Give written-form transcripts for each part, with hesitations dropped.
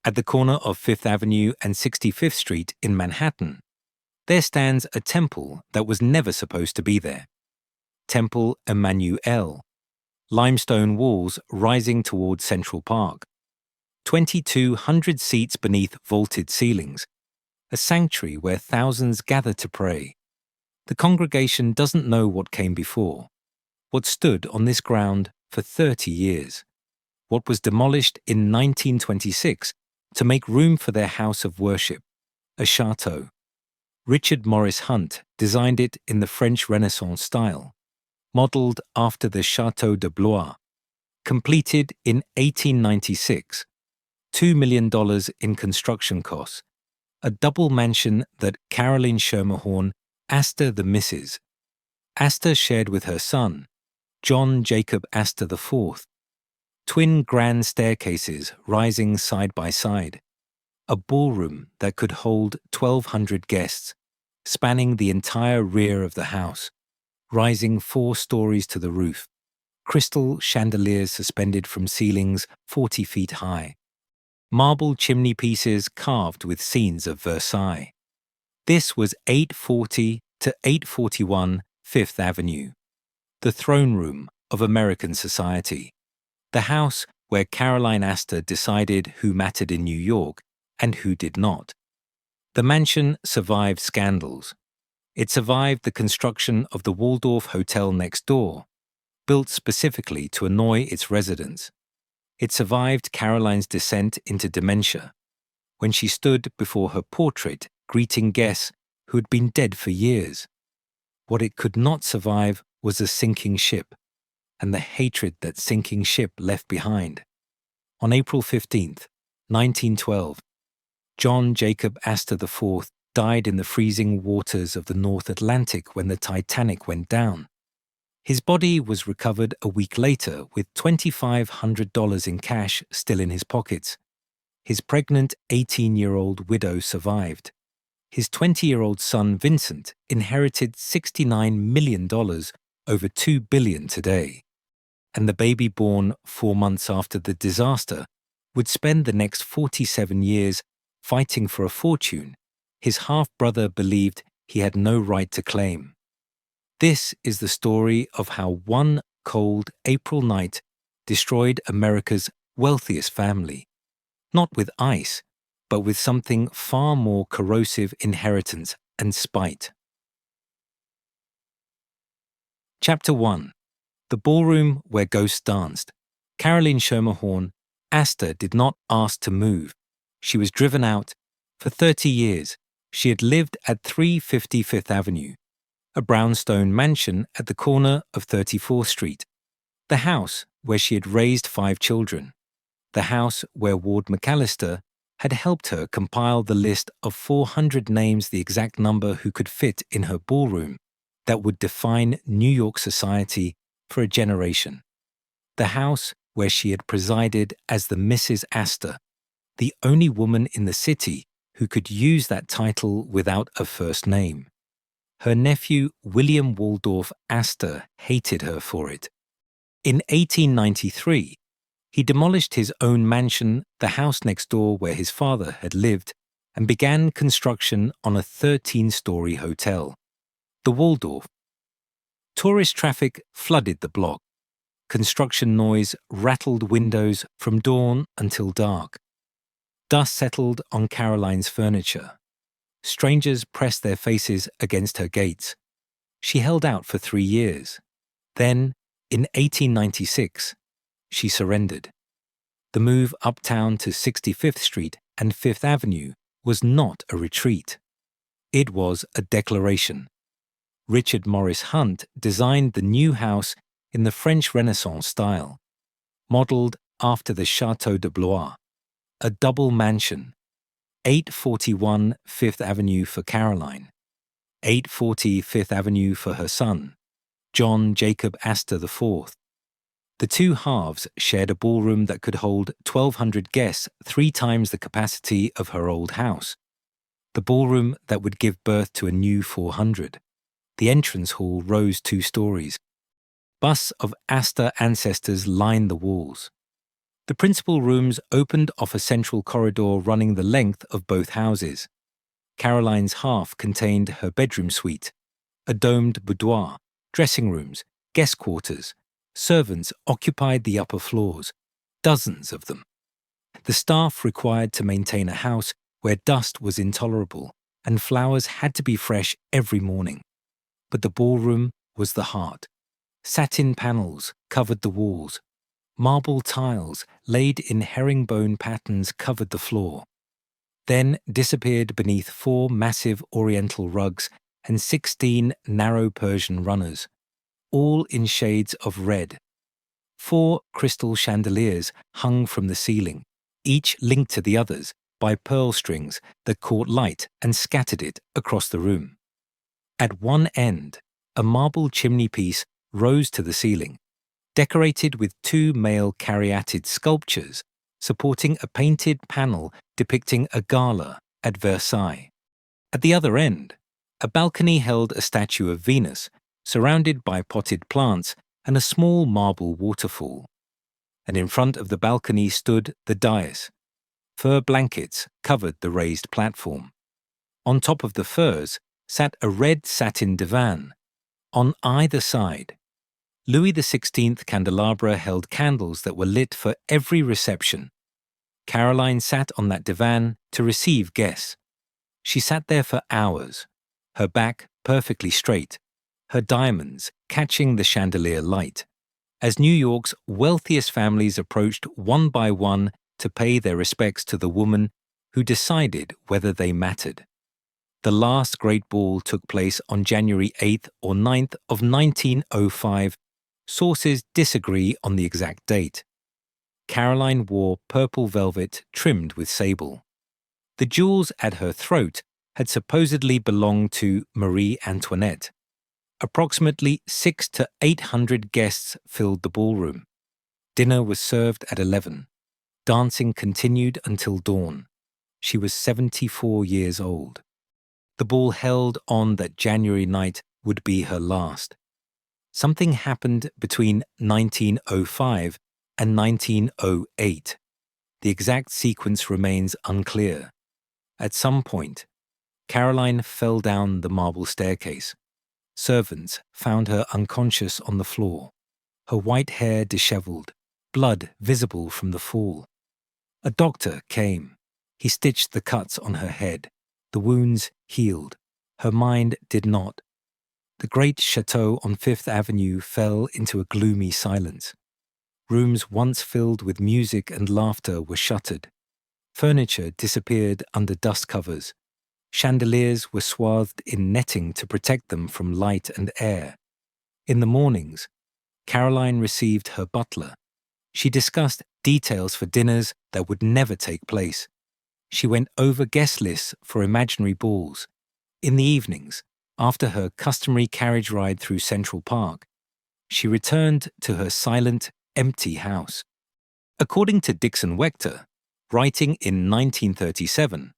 At the corner of 5th Avenue and 65th Street in Manhattan, there stands a temple that was never supposed to be there. Temple Emmanuel, limestone walls rising toward Central Park, 2,200 seats beneath vaulted ceilings, a sanctuary where thousands gather to pray. The congregation doesn't know what came before, what stood on this ground for 30 years, what was demolished in 1926 to make room for their house of worship, a chateau. Richard Morris Hunt designed it in the French Renaissance style, modelled after the Château de Blois, completed in 1896, $2 million in construction costs, a double mansion that Caroline Schermerhorn, Astor the Mrs. Astor shared with her son, John Jacob Astor IV, twin grand staircases rising side by side, a ballroom that could hold 1,200 guests, spanning the entire rear of the house, rising 4 stories to the roof, crystal chandeliers suspended from ceilings 40 feet high, marble chimney pieces carved with scenes of Versailles. This was 840 to 841 5th Avenue, the throne room of American society, the house where Caroline Astor decided who mattered in New York and who did not. The mansion survived scandals. It survived the construction of the Waldorf Hotel next door, built specifically to annoy its residents. It survived Caroline's descent into dementia, when she stood before her portrait greeting guests who had been dead for years. What it could not survive was a sinking ship, and the hatred that sinking ship left behind. On April 15, 1912, John Jacob Astor IV died in the freezing waters of the North Atlantic when the Titanic went down. His body was recovered a week later with $2,500 in cash still in his pockets. His pregnant 18-year-old widow survived. His 20-year-old son Vincent inherited $69 million, over $2 billion today. And the baby born 4 months after the disaster would spend the next 47 years fighting for a fortune his half-brother believed he had no right to claim. This is the story of how one cold April night destroyed America's wealthiest family, not with ice, but with something far more corrosive: inheritance and spite. Chapter 1. The Ballroom Where Ghosts Danced. Caroline Schermerhorn, Astor did not ask to move. She was driven out. For 30 years, she had lived at 350 5th Avenue, a brownstone mansion at the corner of 34th Street, the house where she had raised 5 children, the house where Ward McAllister had helped her compile the list of 400 names, the exact number who could fit in her ballroom, that would define New York society for a generation, the house where she had presided as the Mrs. Astor, the only woman in the city who could use that title without a first name. Her nephew, William Waldorf Astor, hated her for it. In 1893, he demolished his own mansion, the house next door where his father had lived, and began construction on a 13-story hotel, the Waldorf. Tourist traffic flooded the block. Construction noise rattled windows from dawn until dark. Dust settled on Caroline's furniture. Strangers pressed their faces against her gates. She held out for 3 years. Then, in 1896, she surrendered. The move uptown to 65th Street and 5th Avenue was not a retreat. It was a declaration. Richard Morris Hunt designed the new house in the French Renaissance style, modelled after the Château de Blois, a double mansion, 841 5th Avenue for Caroline, 840 5th Avenue for her son, John Jacob Astor IV. The two halves shared a ballroom that could hold 1,200 guests, 3 times the capacity of her old house. The ballroom that would give birth to a new 400. The entrance hall rose 2 stories. Busts of Astor ancestors lined the walls. The principal rooms opened off a central corridor running the length of both houses. Caroline's half contained her bedroom suite, a domed boudoir, dressing rooms, guest quarters. Servants occupied the upper floors, dozens of them. The staff required to maintain a house where dust was intolerable and flowers had to be fresh every morning. But the ballroom was the heart. Satin panels covered the walls. Marble tiles laid in herringbone patterns covered the floor, then disappeared beneath 4 massive oriental rugs and 16 narrow Persian runners, all in shades of red. 4 crystal chandeliers hung from the ceiling, each linked to the others by pearl strings that caught light and scattered it across the room. At one end, a marble chimney-piece rose to the ceiling, decorated with 2 male caryatid sculptures supporting a painted panel depicting a gala at Versailles. At the other end, a balcony held a statue of Venus, surrounded by potted plants and a small marble waterfall. And in front of the balcony stood the dais. Fur blankets covered the raised platform. On top of the furs sat a red satin divan. On either side, Louis XVI candelabra held candles that were lit for every reception. Caroline sat on that divan to receive guests. She sat there for hours, her back perfectly straight, her diamonds catching the chandelier light, as New York's wealthiest families approached one by one to pay their respects to the woman who decided whether they mattered. The last great ball took place on January 8th or 9th of 1905. Sources disagree on the exact date. Caroline wore purple velvet trimmed with sable. The jewels at her throat had supposedly belonged to Marie Antoinette. Approximately 600 to 800 guests filled the ballroom. Dinner was served at 11. Dancing continued until dawn. She was 74 years old. The ball held on that January night would be her last. Something happened between 1905 and 1908. The exact sequence remains unclear. At some point, Caroline fell down the marble staircase. Servants found her unconscious on the floor, her white hair disheveled, blood visible from the fall. A doctor came. He stitched the cuts on her head. The wounds healed. Her mind did not. The great chateau on Fifth Avenue fell into a gloomy silence. Rooms once filled with music and laughter were shuttered. Furniture disappeared under dust covers. Chandeliers were swathed in netting to protect them from light and air. In the mornings, Caroline received her butler. She discussed details for dinners that would never take place. She went over guest lists for imaginary balls. In the evenings, after her customary carriage ride through Central Park, she returned to her silent, empty house. According to Dixon Wechter, writing in 1937,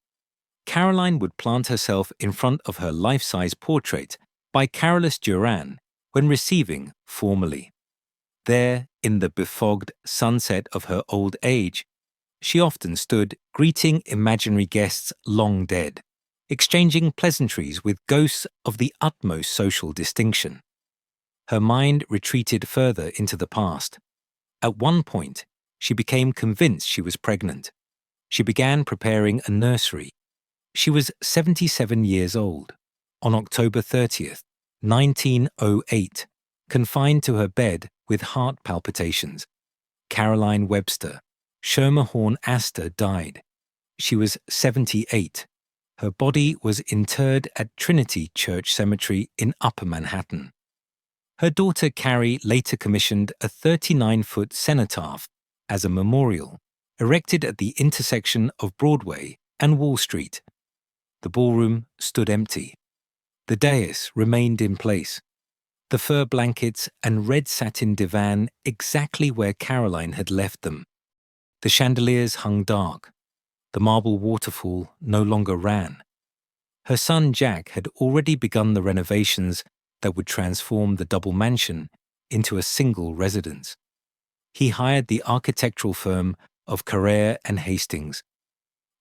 Caroline would plant herself in front of her life-size portrait by Carolus Duran when receiving formally. There, in the befogged sunset of her old age, she often stood greeting imaginary guests long dead, exchanging pleasantries with ghosts of the utmost social distinction. Her mind retreated further into the past. At one point, she became convinced she was pregnant. She began preparing a nursery. She was 77 years old. On October 30th, 1908, confined to her bed with heart palpitations. Caroline Webster, Schermerhorn Astor, died. She was 78. Her body was interred at Trinity Church Cemetery in Upper Manhattan. Her daughter Carrie later commissioned a 39-foot cenotaph as a memorial, erected at the intersection of Broadway and Wall Street. The ballroom stood empty. The dais remained in place. The fur blankets and red satin divan exactly where Caroline had left them. The chandeliers hung dark. The marble waterfall no longer ran. Her son Jack had already begun the renovations that would transform the double mansion into a single residence. he hired the architectural firm of Heir and Hastings.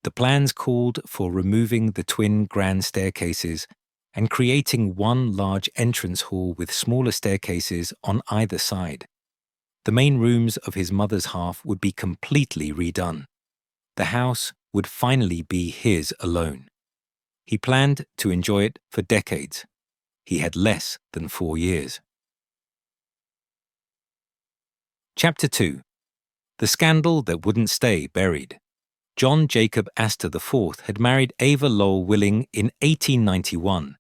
The plans called for removing the twin grand staircases and creating one large entrance hall with smaller staircases on either side. The main rooms of his mother's half would be completely redone. The house would finally be his alone. He planned to enjoy it for decades. He had less than 4 years. Chapter 2. The Scandal That Wouldn't Stay Buried. John Jacob Astor IV had married Ava Lowell Willing in 1891.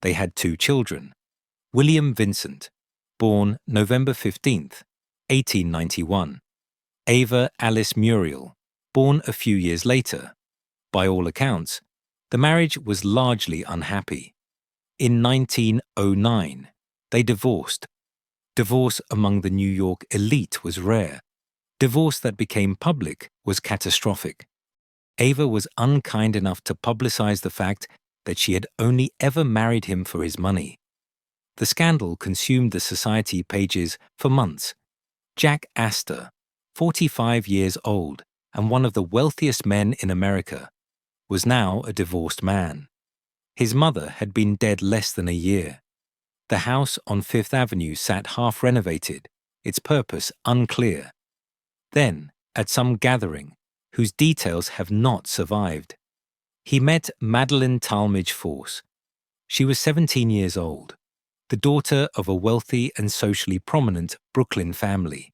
They had 2 children. William Vincent, born November 15, 1891. Ava Alice Muriel, born a few years later. By all accounts, the marriage was largely unhappy. In 1909, they divorced. Divorce among the New York elite was rare. Divorce that became public was catastrophic. Ava was unkind enough to publicize the fact that she had only ever married him for his money. The scandal consumed the society pages for months. Jack Astor, 45 years old and one of the wealthiest men in America, was now a divorced man. His mother had been dead less than a year. The house on Fifth Avenue sat half-renovated, its purpose unclear. Then, at some gathering, whose details have not survived, he met Madeline Talmadge Force. She was 17 years old, the daughter of a wealthy and socially prominent Brooklyn family.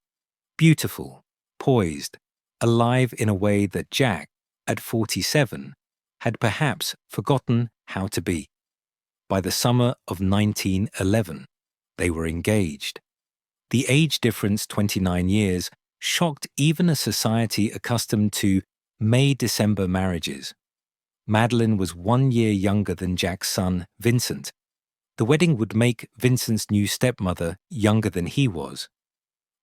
Beautiful, poised, alive in a way that Jack, at 47, had perhaps forgotten how to be. By the summer of 1911, they were engaged. The age difference, 29 years, shocked even a society accustomed to May-December marriages. Madeline was 1 year younger than Jack's son, Vincent. The wedding would make Vincent's new stepmother younger than he was.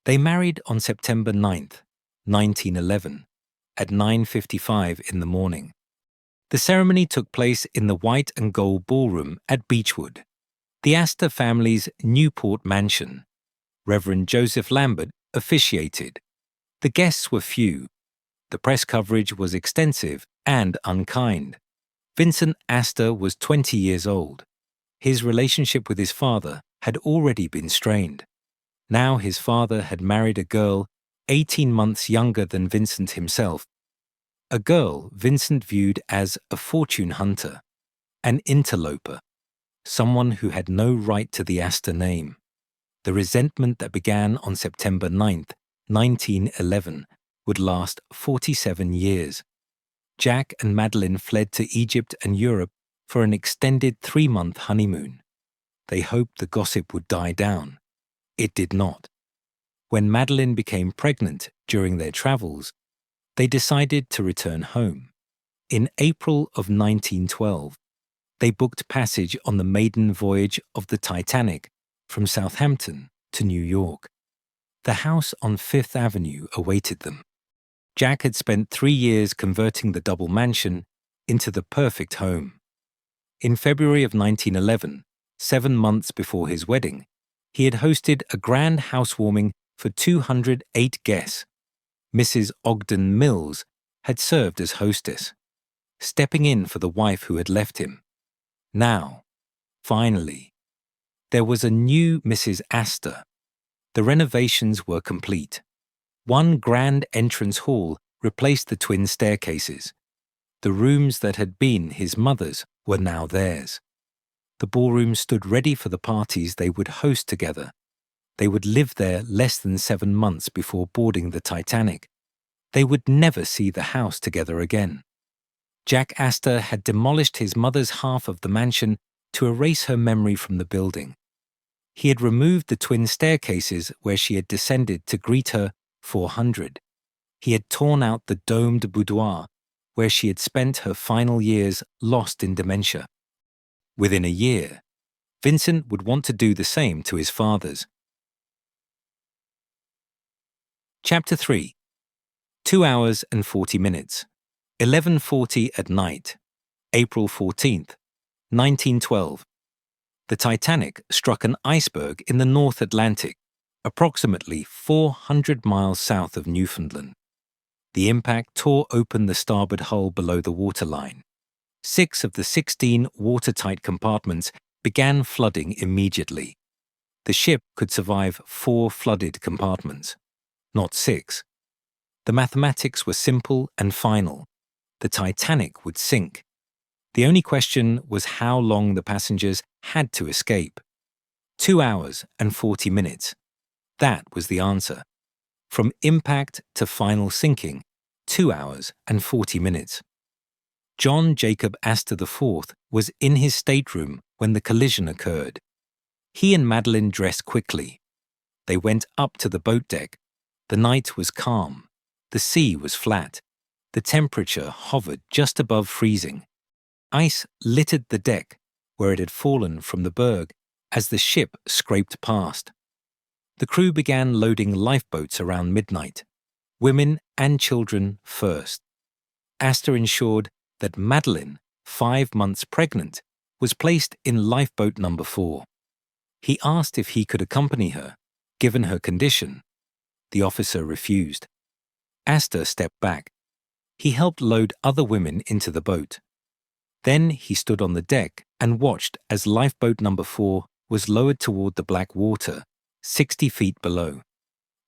They married on September 9th, 1911, at 9:55 in the morning. The ceremony took place in the white and gold ballroom at Beechwood, the Astor family's Newport mansion. Reverend Joseph Lambert officiated. The guests were few. The press coverage was extensive and unkind. Vincent Astor was 20 years old. His relationship with his father had already been strained. Now his father had married a girl 18 months younger than Vincent himself. A girl Vincent viewed as a fortune hunter, an interloper, someone who had no right to the Astor name. The resentment that began on September 9th, 1911, would last 47 years. Jack and Madeline fled to Egypt and Europe for an extended 3-month honeymoon. They hoped the gossip would die down. It did not. When Madeline became pregnant during their travels, they decided to return home. In April of 1912, they booked passage on the maiden voyage of the Titanic from Southampton to New York. The house on Fifth Avenue awaited them. Jack had spent 3 years converting the double mansion into the perfect home. In February of 1911, 7 months before his wedding, he had hosted a grand housewarming for 208 guests. Mrs. Ogden Mills had served as hostess, stepping in for the wife who had left him. Now, finally, there was a new Mrs. Astor. The renovations were complete. One grand entrance hall replaced the twin staircases. The rooms that had been his mother's were now theirs. The ballroom stood ready for the parties they would host together. They would live there less than 7 months before boarding the Titanic. They would never see the house together again. Jack Astor had demolished his mother's half of the mansion to erase her memory from the building. He had removed the twin staircases where she had descended to greet her 400. He had torn out the domed boudoir where she had spent her final years lost in dementia. Within a year, Vincent would want to do the same to his father's. Chapter 3. 2 hours and 40 minutes. 11:40 at night. April 14th, 1912. The Titanic struck an iceberg in the North Atlantic, approximately 400 miles south of Newfoundland. The impact tore open the starboard hull below the waterline. 6 of the 16 watertight compartments began flooding immediately. The ship could survive 4 flooded compartments, not 6. The mathematics were simple and final. The Titanic would sink. The only question was how long the passengers had to escape. 2 hours and 40 minutes. That was the answer. From impact to final sinking, 2 hours and 40 minutes. John Jacob Astor IV was in his stateroom when the collision occurred. He and Madeline dressed quickly. They went up to the boat deck. The night was calm. The sea was flat. The temperature hovered just above freezing. Ice littered the deck where it had fallen from the berg as the ship scraped past. The crew began loading lifeboats around midnight. Women and children first. Astor ensured that Madeline, 5 months pregnant, was placed in lifeboat number 4. He asked if he could accompany her, given her condition. The officer refused. Astor stepped back. He helped load other women into the boat. Then he stood on the deck and watched as lifeboat number 4 was lowered toward the black water, 60 feet below.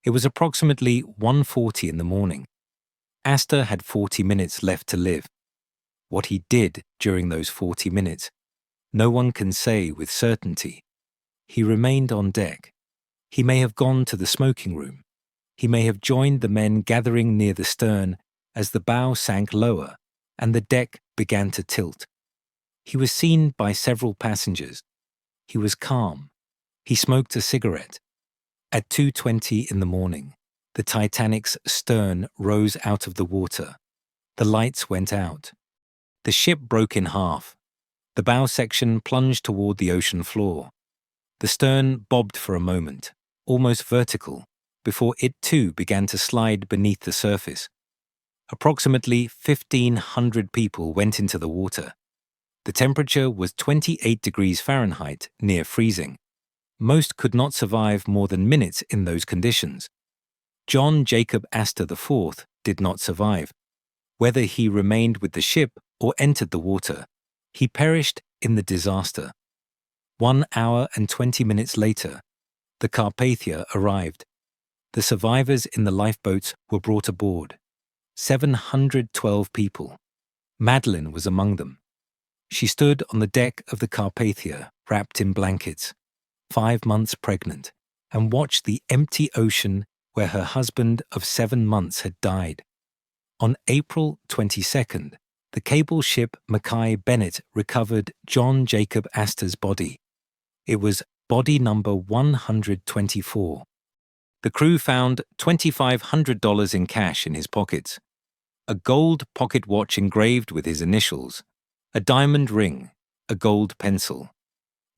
It was approximately 1:40 in the morning. Astor had 40 minutes left to live. What he did during those 40 minutes, no one can say with certainty. He remained on deck. He may have gone to the smoking room. He may have joined the men gathering near the stern as the bow sank lower and the deck began to tilt. He was seen by several passengers. He was calm. He smoked a cigarette. At 2:20 in the morning, the Titanic's stern rose out of the water. The lights went out. The ship broke in half. The bow section plunged toward the ocean floor. The stern bobbed for a moment, almost vertical, before it too began to slide beneath the surface. Approximately 1,500 people went into the water. The temperature was 28 degrees Fahrenheit, near freezing. Most could not survive more than minutes in those conditions. John Jacob Astor IV did not survive. Whether he remained with the ship or entered the water, he perished in the disaster. 1 hour and 20 minutes later, the Carpathia arrived. The survivors in the lifeboats were brought aboard. 712 people. Madeline was among them. She stood on the deck of the Carpathia, wrapped in blankets, 5 months pregnant, and watched the empty ocean where her husband of 7 months had died. On April 22nd, the cable ship Mackay Bennett recovered John Jacob Astor's body. It was body number 124. The crew found $2,500 in cash in his pockets, a gold pocket watch engraved with his initials, a diamond ring, a gold pencil.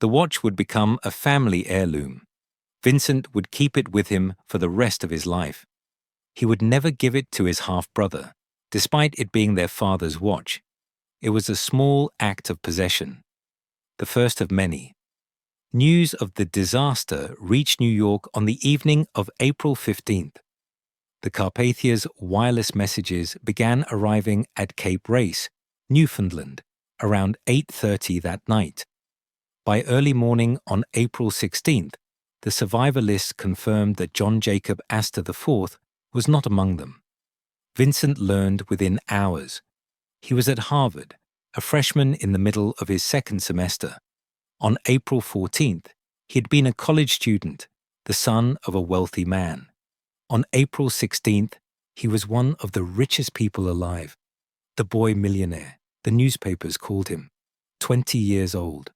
The watch would become a family heirloom. Vincent would keep it with him for the rest of his life. He would never give it to his half-brother, despite it being their father's watch. It was a small act of possession, the first of many. News of the disaster reached New York on the evening of April 15th. The Carpathia's wireless messages began arriving at Cape Race, Newfoundland, around 8:30 that night. By early morning on April 16th, the survivor list confirmed that John Jacob Astor IV was not among them. Vincent learned within hours. He was at Harvard, a freshman in the middle of his second semester. On April 14th, he had been a college student, the son of a wealthy man. On April 16th, he was one of the richest people alive. The boy millionaire, the newspapers called him, 20 years old.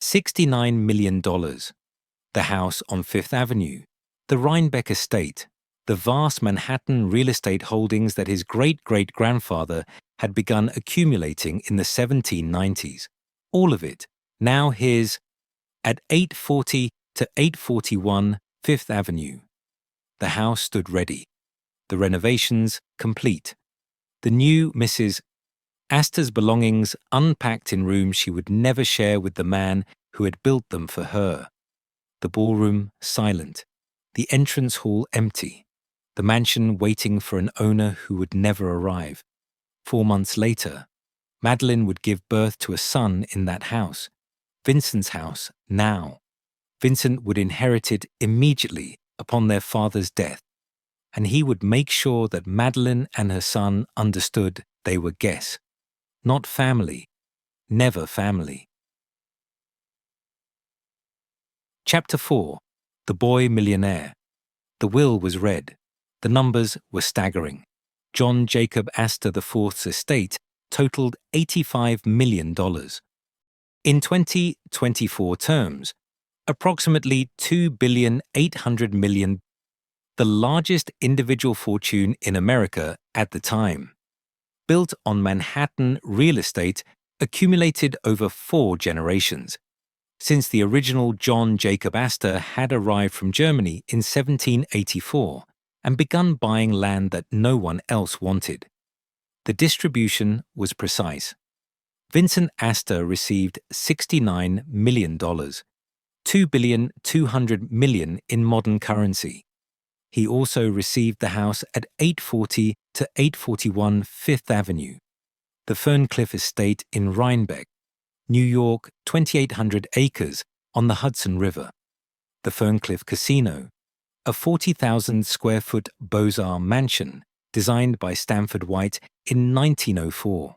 $69 million. The house on Fifth Avenue, the Rhinebeck estate, the vast Manhattan real estate holdings that his great-great-grandfather had begun accumulating in the 1790s. All of it, now his, at 840 to 841 Fifth Avenue. The house stood ready. The renovations complete. The new Mrs. Astor's belongings unpacked in rooms she would never share with the man who had built them for her. The ballroom silent. the entrance hall empty, the mansion waiting for an owner who would never arrive. 4 months later, Madeline would give birth to a son in that house, Vincent's house now. Vincent would inherit it immediately upon their father's death, and he would make sure that Madeline and her son understood they were guests, not family, never family. Chapter 4. The Boy Millionaire. The will was read. The numbers were staggering. John Jacob Astor IV's estate totaled $85 million. In 2024 terms, approximately $2.8 billion, the largest individual fortune in America at the time. Built on Manhattan real estate accumulated over 4 generations, since the original John Jacob Astor had arrived from Germany in 1784 and begun buying land that no one else wanted. The distribution was precise. Vincent Astor received $69 million, $2.2 billion in modern currency. He also received the house at 840 to 841 Fifth Avenue, the Ferncliff Estate in Rhinebeck, New York, 2,800 acres on the Hudson River, the Ferncliff Casino, a 40,000-square-foot Beaux-Arts mansion designed by Stanford White in 1904,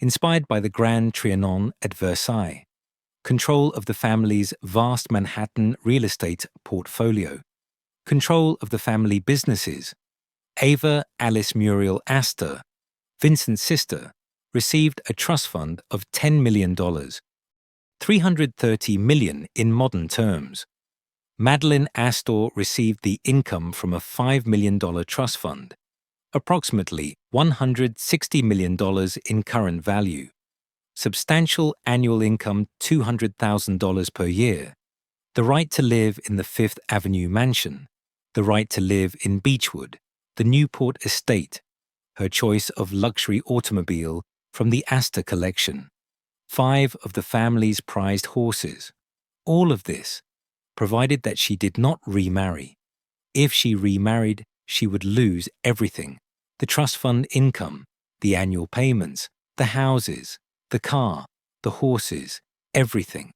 inspired by the Grand Trianon at Versailles, control of the family's vast Manhattan real estate portfolio, control of the family businesses. Ava Alice Muriel Astor, Vincent's sister, received a trust fund of $10 million, $330 million in modern terms. Madeline Astor received the income from a $5 million trust fund, approximately $160 million in current value, substantial annual income $200,000 per year, the right to live in the Fifth Avenue mansion, the right to live in Beechwood, the Newport estate, her choice of luxury automobile from the Astor collection, 5 of the family's prized horses. All of this, provided that she did not remarry. If she remarried, she would lose everything: the trust fund income, the annual payments, the houses, the car, the horses, everything.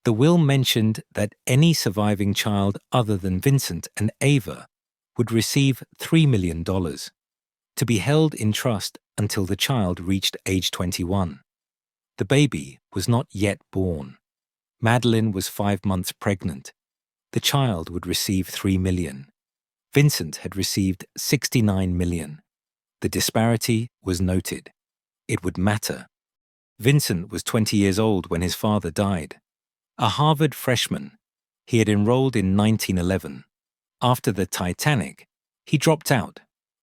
The will mentioned that any surviving child other than Vincent and Ava would receive $3 million, to be held in trust until the child reached age 21. The baby was not yet born. Madeline was 5 months pregnant. The child would receive $3 million. Vincent had received $69 million. The disparity was noted. It would matter. Vincent was 20 years old when his father died. A Harvard freshman, he had enrolled in 1911. After the Titanic, he dropped out.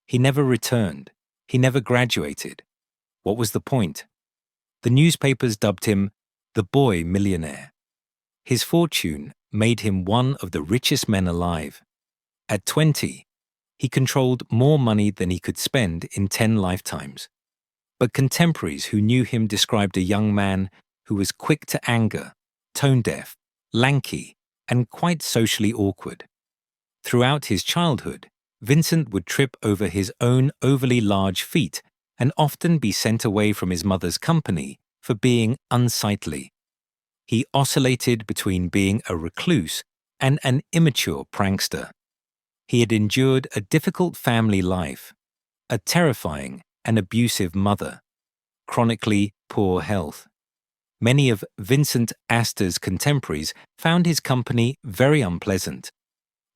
He never returned. He never graduated. What was the point? The newspapers dubbed him the Boy Millionaire. His fortune made him one of the richest men alive. At 20, he controlled more money than he could spend in 10 lifetimes. But contemporaries who knew him described a young man who was quick to anger, tone-deaf, lanky, and quite socially awkward. Throughout his childhood, Vincent would trip over his own overly large feet and often be sent away from his mother's company for being unsightly. He oscillated between being a recluse and an immature prankster. He had endured a difficult family life, a terrifying and abusive mother, chronically poor health. Many of Vincent Astor's contemporaries found his company very unpleasant.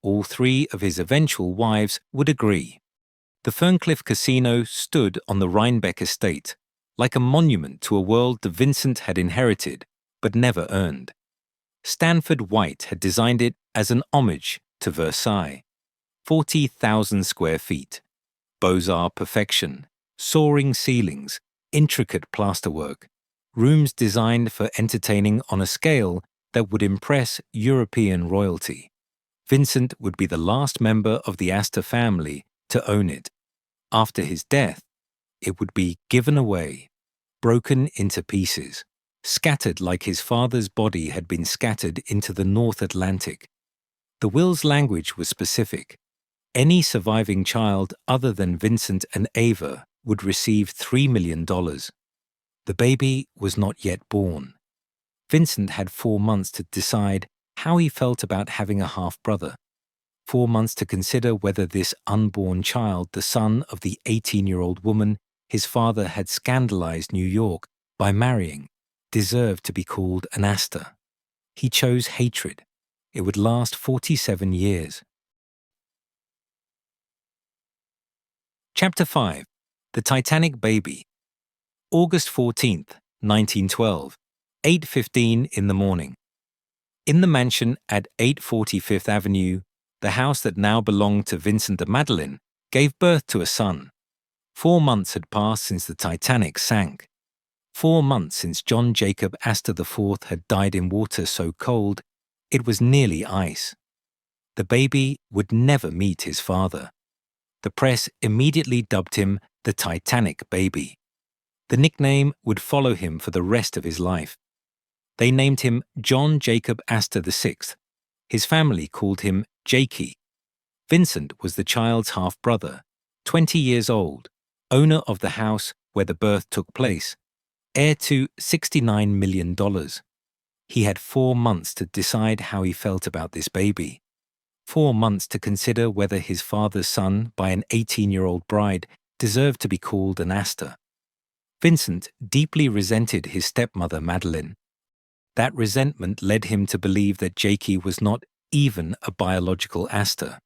All 3 of his eventual wives would agree. The Ferncliff Casino stood on the Rhinebeck estate, like a monument to a world that Vincent had inherited but never earned. Stanford White had designed it as an homage to Versailles. 40,000 square feet, Beaux-Arts perfection, soaring ceilings, intricate plasterwork, rooms designed for entertaining on a scale that would impress European royalty. Vincent would be the last member of the Astor family to own it. After his death, it would be given away, broken into pieces, scattered like his father's body had been scattered into the North Atlantic. The will's language was specific. Any surviving child other than Vincent and Ava would receive $3 million. The baby was not yet born. Vincent had 4 months to decide how he felt about having a half-brother. 4 months to consider whether this unborn child, the son of the 18-year-old woman his father had scandalized New York by marrying, deserved to be called an Astor. He chose hatred. It would last 47 years. Chapter 5. The Titanic Baby. August 14th, 1912, 8:15 in the morning. In the mansion at 840 Fifth Avenue, the house that now belonged to Vincent and Madeline gave birth to a son. 4 months had passed since the Titanic sank. 4 months since John Jacob Astor IV had died in water so cold it was nearly ice. The baby would never meet his father. The press immediately dubbed him the Titanic Baby. The nickname would follow him for the rest of his life. They named him John Jacob Astor VI. His family called him Jakey. Vincent was the child's half-brother, 20 years old, owner of the house where the birth took place, heir to $69 million. He had 4 months to decide how he felt about this baby. 4 months to consider whether his father's son by an 18-year-old bride deserved to be called an Astor. Vincent deeply resented his stepmother Madeline. That resentment led him to believe that Jakey was not even a biological Astor.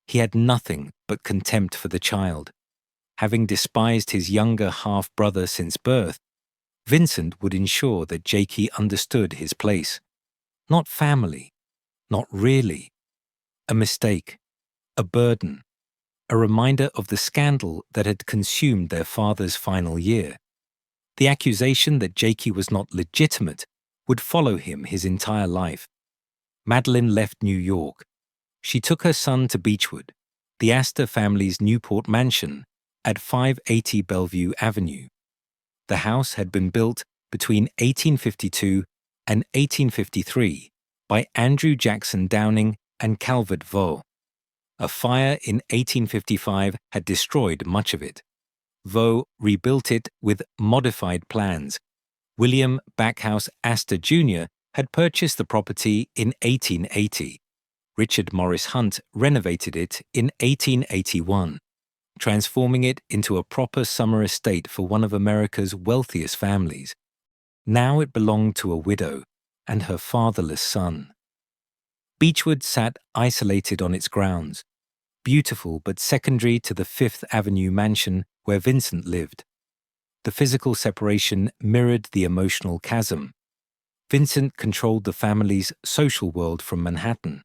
He had nothing but contempt for the child. Having despised his younger half-brother since birth, Vincent would ensure that Jakey understood his place. Not family, not really. A mistake, a burden, a reminder of the scandal that had consumed their father's final year. The accusation that Jakey was not legitimate would follow him his entire life. Madeline left New York. She took her son to Beechwood, the Astor family's Newport mansion at 580 Bellevue Avenue. The house had been built between 1852 and 1853 by Andrew Jackson Downing and Calvert Vaux. A fire in 1855 had destroyed much of it. Vaux rebuilt it with modified plans. William Backhouse Astor Jr. had purchased the property in 1880. Richard Morris Hunt renovated it in 1881, transforming it into a proper summer estate for one of America's wealthiest families. Now it belonged to a widow and her fatherless son. Beechwood sat isolated on its grounds, beautiful but secondary to the Fifth Avenue mansion where Vincent lived. The physical separation mirrored the emotional chasm. Vincent controlled the family's social world from Manhattan.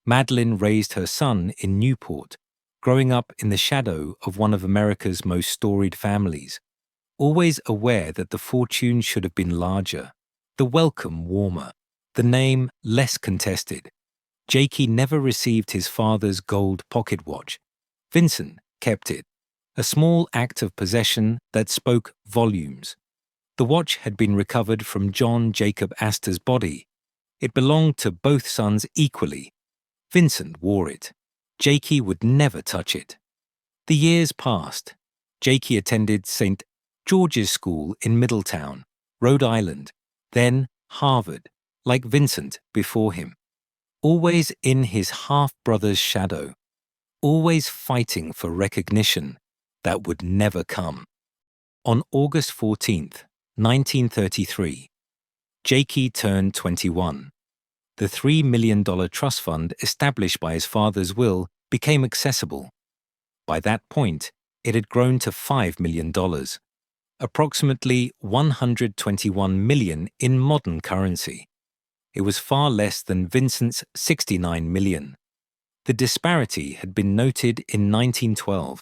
Madeline raised her son in Newport, growing up in the shadow of one of America's most storied families, always aware that the fortune should have been larger, the welcome warmer, the name less contested. Jakey never received his father's gold pocket watch. Vincent kept it, a small act of possession that spoke volumes. The watch had been recovered from John Jacob Astor's body. It belonged to both sons equally. Vincent wore it. Jakey would never touch it. The years passed. Jakey attended St. George's School in Middletown, Rhode Island, then Harvard, like Vincent before him. Always in his half-brother's shadow, always fighting for recognition that would never come. On August 14th, 1933, Jakey turned 21. The $3 million trust fund established by his father's will became accessible. By that point, it had grown to $5 million, approximately $121 million in modern currency. It was far less than Vincent's $69 million. The disparity had been noted in 1912.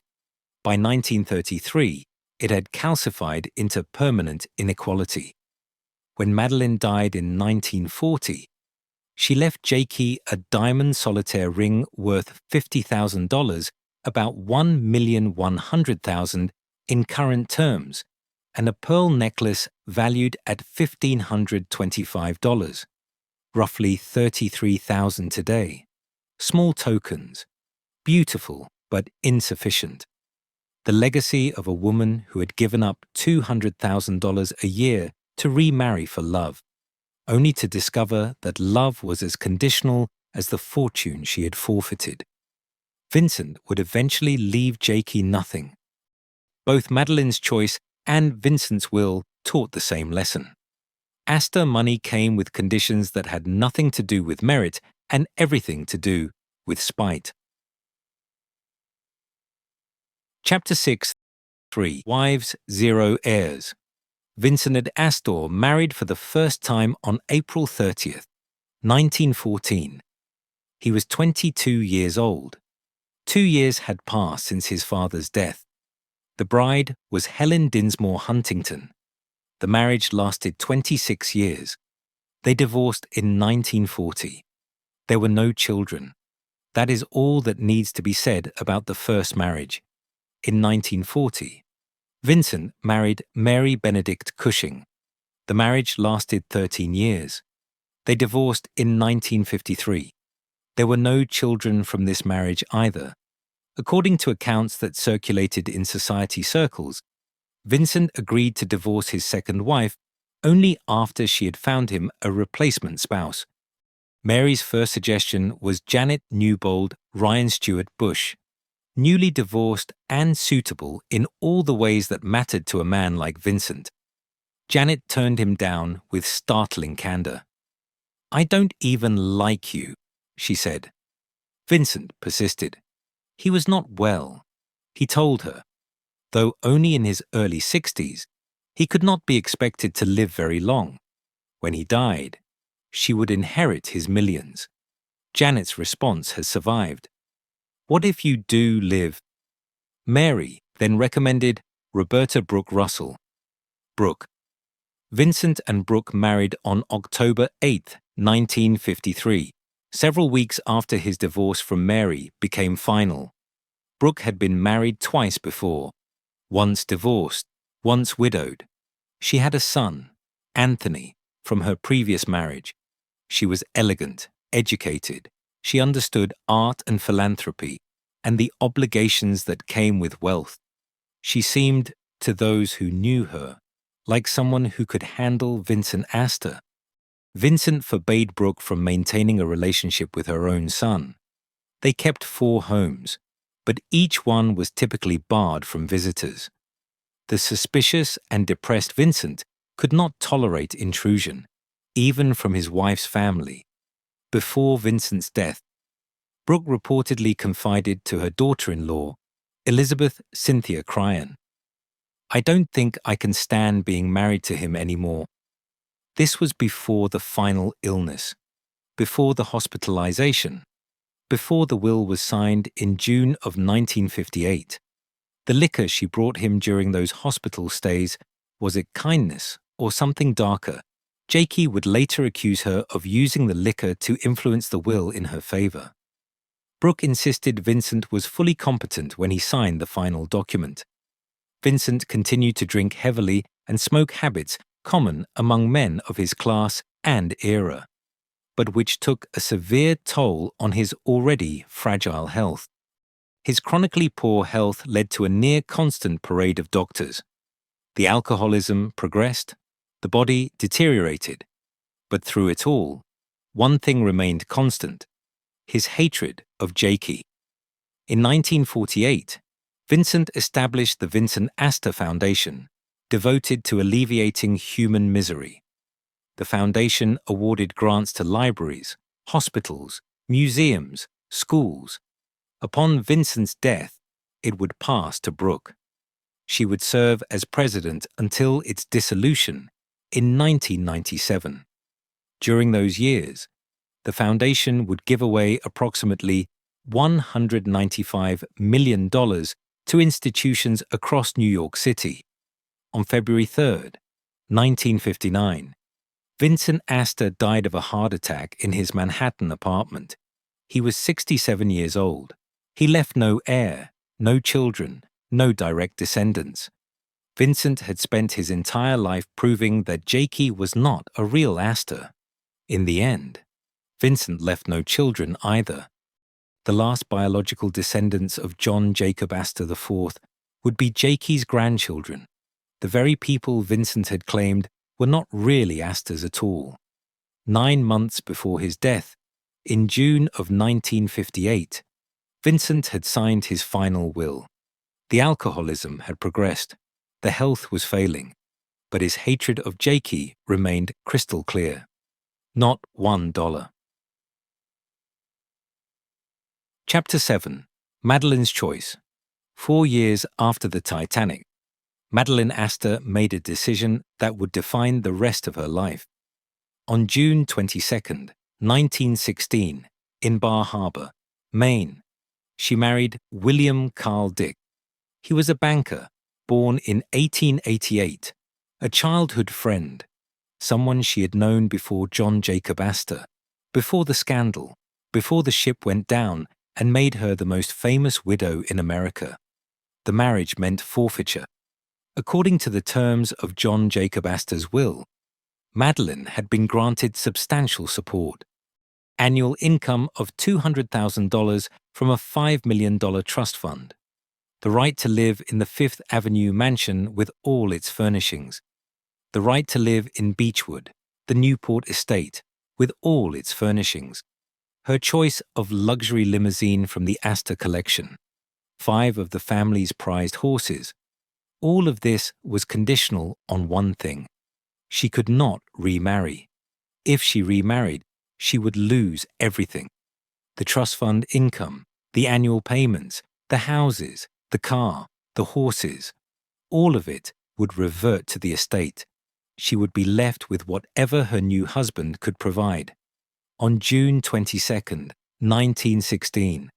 By 1933, it had calcified into permanent inequality. When Madeline died in 1940, she left Jakey a diamond solitaire ring worth $50,000, about $1,100,000 in current terms, and a pearl necklace valued at $1,525, roughly $33,000 today. Small tokens, beautiful but insufficient. The legacy of a woman who had given up $200,000 a year to remarry for love, only to discover that love was as conditional as the fortune she had forfeited. Vincent would eventually leave Jakey nothing. Both Madeline's choice and Vincent's will taught the same lesson. Astor money came with conditions that had nothing to do with merit and everything to do with spite. Chapter 6. 3 Wives, 0 Heirs. Vincent Astor married for the first time on April 30th, 1914. He was 22 years old. 2 years had passed since his father's death. The bride was Helen Dinsmore Huntington. The marriage lasted 26 years. They divorced in 1940. There were no children. That is all that needs to be said about the first marriage. In 1940, Vincent married Mary Benedict Cushing. The marriage lasted 13 years. They divorced in 1953. There were no children from this marriage either. According to accounts that circulated in society circles, Vincent agreed to divorce his second wife only after she had found him a replacement spouse. Mary's first suggestion was Janet Newbold Ryan Stewart Bush, newly divorced and suitable in all the ways that mattered to a man like Vincent. Janet turned him down with startling candor. "I don't even like you," she said. Vincent persisted. He was not well, he told her. Though only in his early 60s, he could not be expected to live very long. When he died, she would inherit his millions. Janet's response has survived. "What if you do live?" Mary then recommended Roberta Brooke Russell. Brooke. Vincent and Brooke married on October 8, 1953, several weeks after his divorce from Mary became final. Brooke had been married twice before, once divorced, once widowed. She had a son, Anthony, from her previous marriage. She was elegant, educated. She understood art and philanthropy and the obligations that came with wealth. She seemed, to those who knew her, like someone who could handle Vincent Astor. Vincent forbade Brooke from maintaining a relationship with her own son. They kept 4 homes, but each one was typically barred from visitors. The suspicious and depressed Vincent could not tolerate intrusion, even from his wife's family. Before Vincent's death, Brooke reportedly confided to her daughter-in-law, Elizabeth Cynthia Cryan, "I don't think I can stand being married to him anymore." This was before the final illness, before the hospitalization, before the will was signed in June of 1958. The liquor she brought him during those hospital stays, was it kindness or something darker? Jakey would later accuse her of using the liquor to influence the will in her favor. Brooke insisted Vincent was fully competent when he signed the final document. Vincent continued to drink heavily and smoke habits common among men of his class and era, but which took a severe toll on his already fragile health. His chronically poor health led to a near-constant parade of doctors. The alcoholism progressed, the body deteriorated, but through it all, one thing remained constant: his hatred of Jakey. In 1948, Vincent established the Vincent Astor Foundation, devoted to alleviating human misery. The foundation awarded grants to libraries, hospitals, museums, schools. Upon Vincent's death, it would pass to Brooke. She would serve as president until its dissolution in 1997. During those years, the foundation would give away approximately $195 million to institutions across New York City. On February 3, 1959, Vincent Astor died of a heart attack in his Manhattan apartment. He was 67 years old. He left no heir, no children, no direct descendants. Vincent had spent his entire life proving that Jakey was not a real Astor. In the end, Vincent left no children either. the last biological descendants of John Jacob Astor IV, would be Jakey's grandchildren, the very people Vincent had claimed were not really Astors at all. 9 months before his death, in June of 1958, Vincent had signed his final will. The alcoholism had progressed, the health was failing, but his hatred of Jakey remained crystal clear. Not $1. Chapter 7. Madeline's Choice. 4 years after the Titanic, Madeline Astor made a decision that would define the rest of her life. On June 22, 1916, in Bar Harbor, Maine, she married William Carl Dick. He was a banker, born in 1888, a childhood friend, someone she had known before John Jacob Astor, before the scandal, before the ship went down and made her the most famous widow in America. The marriage meant forfeiture. According to the terms of John Jacob Astor's will, Madeline had been granted substantial support. Annual income of $200,000 from a $5 million trust fund. The right to live in the Fifth Avenue mansion with all its furnishings. The right to live in Beechwood, the Newport estate, with all its furnishings. Her choice of luxury limousine from the Astor collection. 5 of the family's prized horses. All of this was conditional on one thing. She could not remarry. If she remarried, she would lose everything. The trust fund income, the annual payments, the houses, the car, the horses. All of it would revert to the estate. She would be left with whatever her new husband could provide. On June 22, 1916,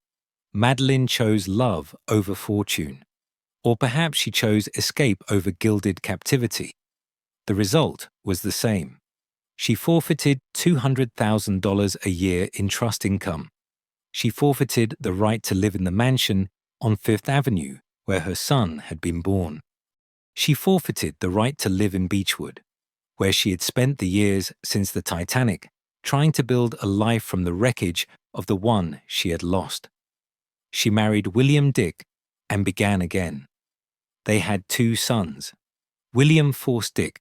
Madeline chose love over fortune. Or perhaps she chose escape over gilded captivity. The result was the same. She forfeited $200,000 a year in trust income. She forfeited the right to live in the mansion on Fifth Avenue where her son had been born. She forfeited the right to live in Beechwood, where she had spent the years since the Titanic trying to build a life from the wreckage of the one she had lost. She married William Dick and began again. They had 2 sons, William Force Dick,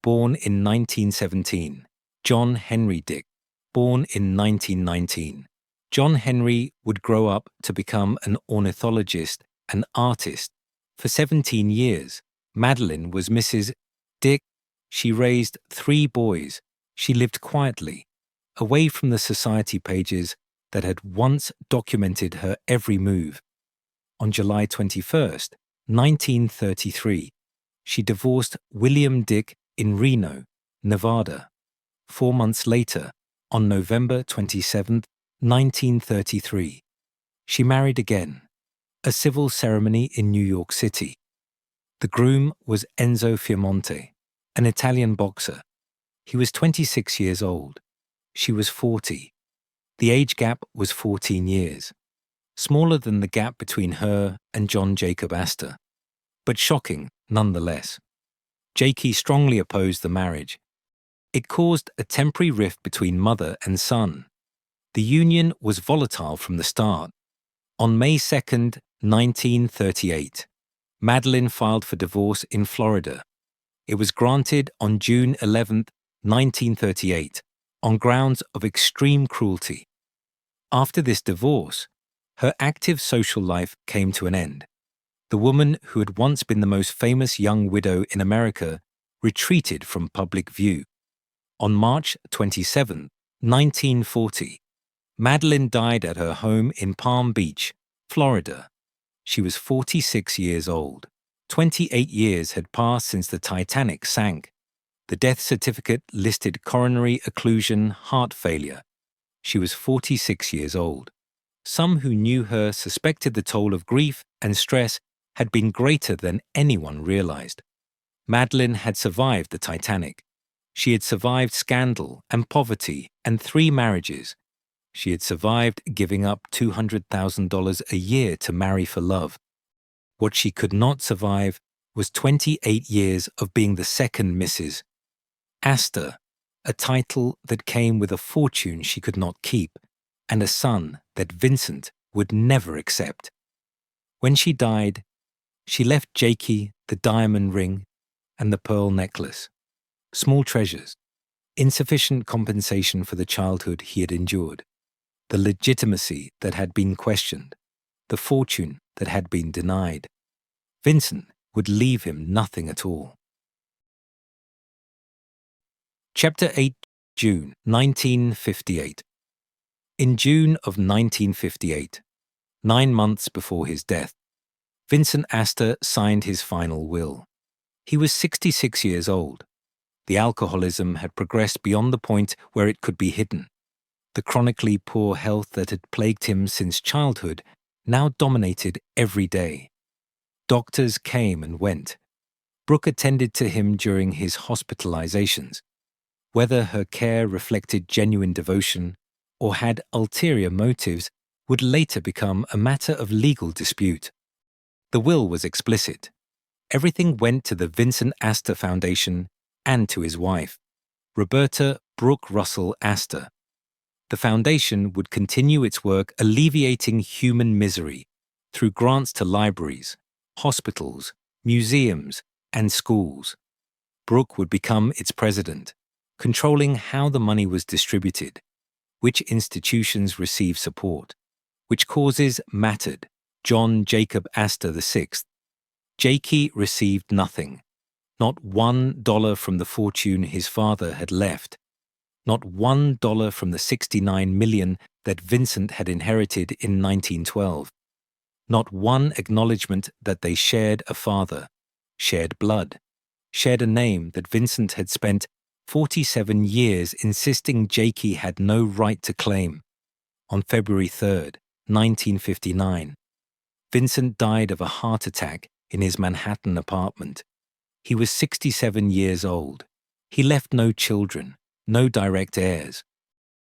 born in 1917, John Henry Dick, born in 1919. John Henry would grow up to become an ornithologist and artist. For 17 years, Madeline was Mrs. Dick. She raised 3 boys. She lived quietly, away from the society pages that had once documented her every move. On July 21st, 1933, she divorced William Dick in Reno, Nevada. 4 months later, on November 27, 1933, she married again, a civil ceremony in New York City. The groom was Enzo Fiamonte, an Italian boxer. He was 26 years old. She was 40. The age gap was 14 years. Smaller than the gap between her and John Jacob Astor, but shocking nonetheless. Jakey strongly opposed the marriage. It caused a temporary rift between mother and son. The union was volatile from the start. On May 2, 1938, Madeline filed for divorce in Florida. It was granted on June 11, 1938, on grounds of extreme cruelty. After this divorce, her active social life came to an end. The woman who had once been the most famous young widow in America retreated from public view. On March 27, 1940, Madeline died at her home in Palm Beach, Florida. She was 46 years old. 28 years had passed since the Titanic sank. The death certificate listed coronary occlusion heart failure. She was 46 years old. Some who knew her suspected the toll of grief and stress had been greater than anyone realized. Madeline had survived the Titanic. She had survived scandal and poverty and 3 marriages. She had survived giving up $200,000 a year to marry for love. What she could not survive was 28 years of being the second Mrs. Astor, a title that came with a fortune she could not keep, and a son that Vincent would never accept. When she died, she left Jakey the diamond ring and the pearl necklace. Small treasures, insufficient compensation for the childhood he had endured, the legitimacy that had been questioned, the fortune that had been denied. Vincent would leave him nothing at all. Chapter 8, June 1958. In June of 1958, 9 months before his death, Vincent Astor signed his final will. He was 66 years old. The alcoholism had progressed beyond the point where it could be hidden. The chronically poor health that had plagued him since childhood now dominated every day. Doctors came and went. Brooke attended to him during his hospitalizations. Whether her care reflected genuine devotion or had ulterior motives would later become a matter of legal dispute. The will was explicit. Everything went to the Vincent Astor Foundation and to his wife, Roberta Brooke Russell Astor. The foundation would continue its work alleviating human misery through grants to libraries, hospitals, museums, and schools. Brooke would become its president, controlling how the money was distributed, which institutions received support, which causes mattered. John Jacob Astor VI. Jakey received nothing, not $1 from the fortune his father had left, not $1 from the $69 million that Vincent had inherited in 1912, not one acknowledgement that they shared a father, shared blood, shared a name that Vincent had spent 47 years insisting Jakey had no right to claim. On February 3, 1959, Vincent died of a heart attack in his Manhattan apartment. He was 67 years old. He left no children, no direct heirs,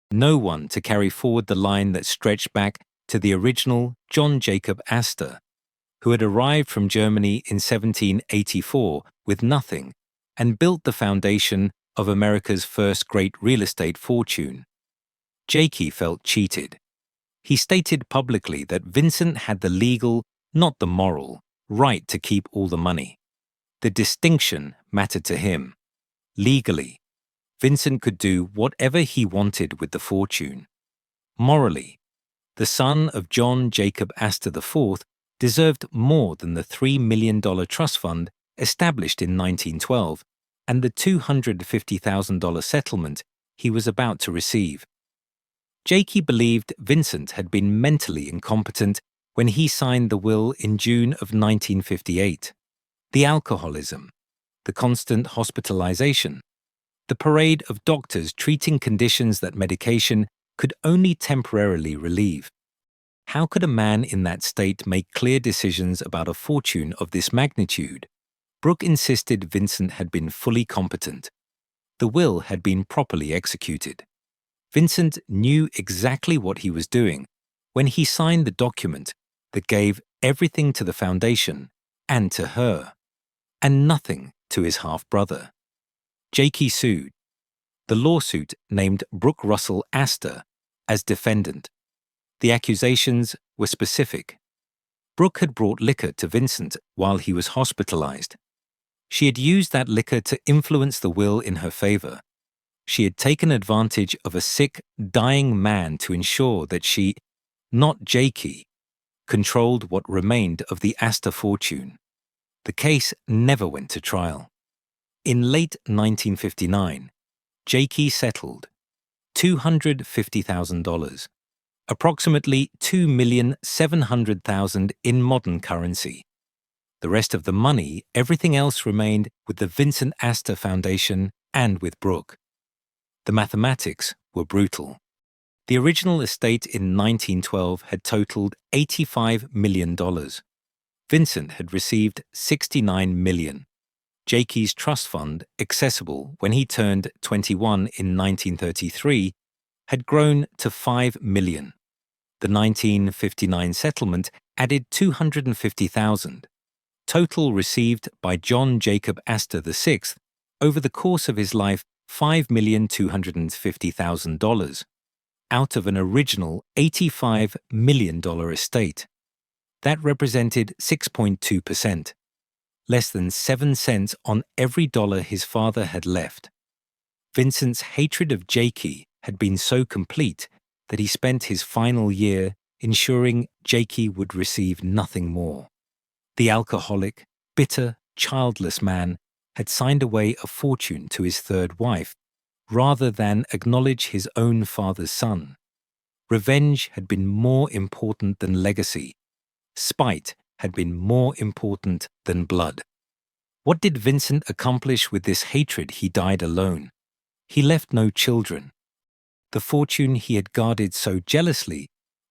no one to carry forward the line that stretched back to the original John Jacob Astor, who had arrived from Germany in 1784 with nothing and built the foundation of America's first great real estate fortune. Jakey felt cheated. He stated publicly that Vincent had the legal, not the moral, right to keep all the money. The distinction mattered to him. Legally, Vincent could do whatever he wanted with the fortune. Morally, the son of John Jacob Astor IV deserved more than the $3 million trust fund established in 1912 and the $250,000 settlement he was about to receive. Jakey believed Vincent had been mentally incompetent when he signed the will in June of 1958. The alcoholism, the constant hospitalization, the parade of doctors treating conditions that medication could only temporarily relieve. How could a man in that state make clear decisions about a fortune of this magnitude? Brooke insisted Vincent had been fully competent. The will had been properly executed. Vincent knew exactly what he was doing when he signed the document that gave everything to the foundation and to her, and nothing to his half-brother. Jakey sued. The lawsuit named Brooke Russell Astor as defendant. The accusations were specific. Brooke had brought liquor to Vincent while he was hospitalized. She had used that liquor to influence the will in her favor. She had taken advantage of a sick, dying man to ensure that she, not Jakey, controlled what remained of the Astor fortune. The case never went to trial. In late 1959, Jakey settled $250,000, approximately $2,700,000 in modern currency. The rest of the money, everything else remained with the Vincent Astor Foundation and with Brooke. The mathematics were brutal. The original estate in 1912 had totaled $85 million. Vincent had received $69 million. Jakey's trust fund, accessible when he turned 21 in 1933, had grown to $5 million. The 1959 settlement added $250,000. Total received by John Jacob Astor VI over the course of his life $5,250,000. out of an original $85 million estate. That represented 6.2%, less than 7 cents on every dollar his father had left. Vincent's hatred of Jakey had been so complete that he spent his final year ensuring Jakey would receive nothing more. The alcoholic, bitter, childless man had signed away a fortune to his third wife, rather than acknowledge his own father's son. Revenge had been more important than legacy. Spite had been more important than blood. What did Vincent accomplish with this hatred? He died alone. He left no children. The fortune he had guarded so jealously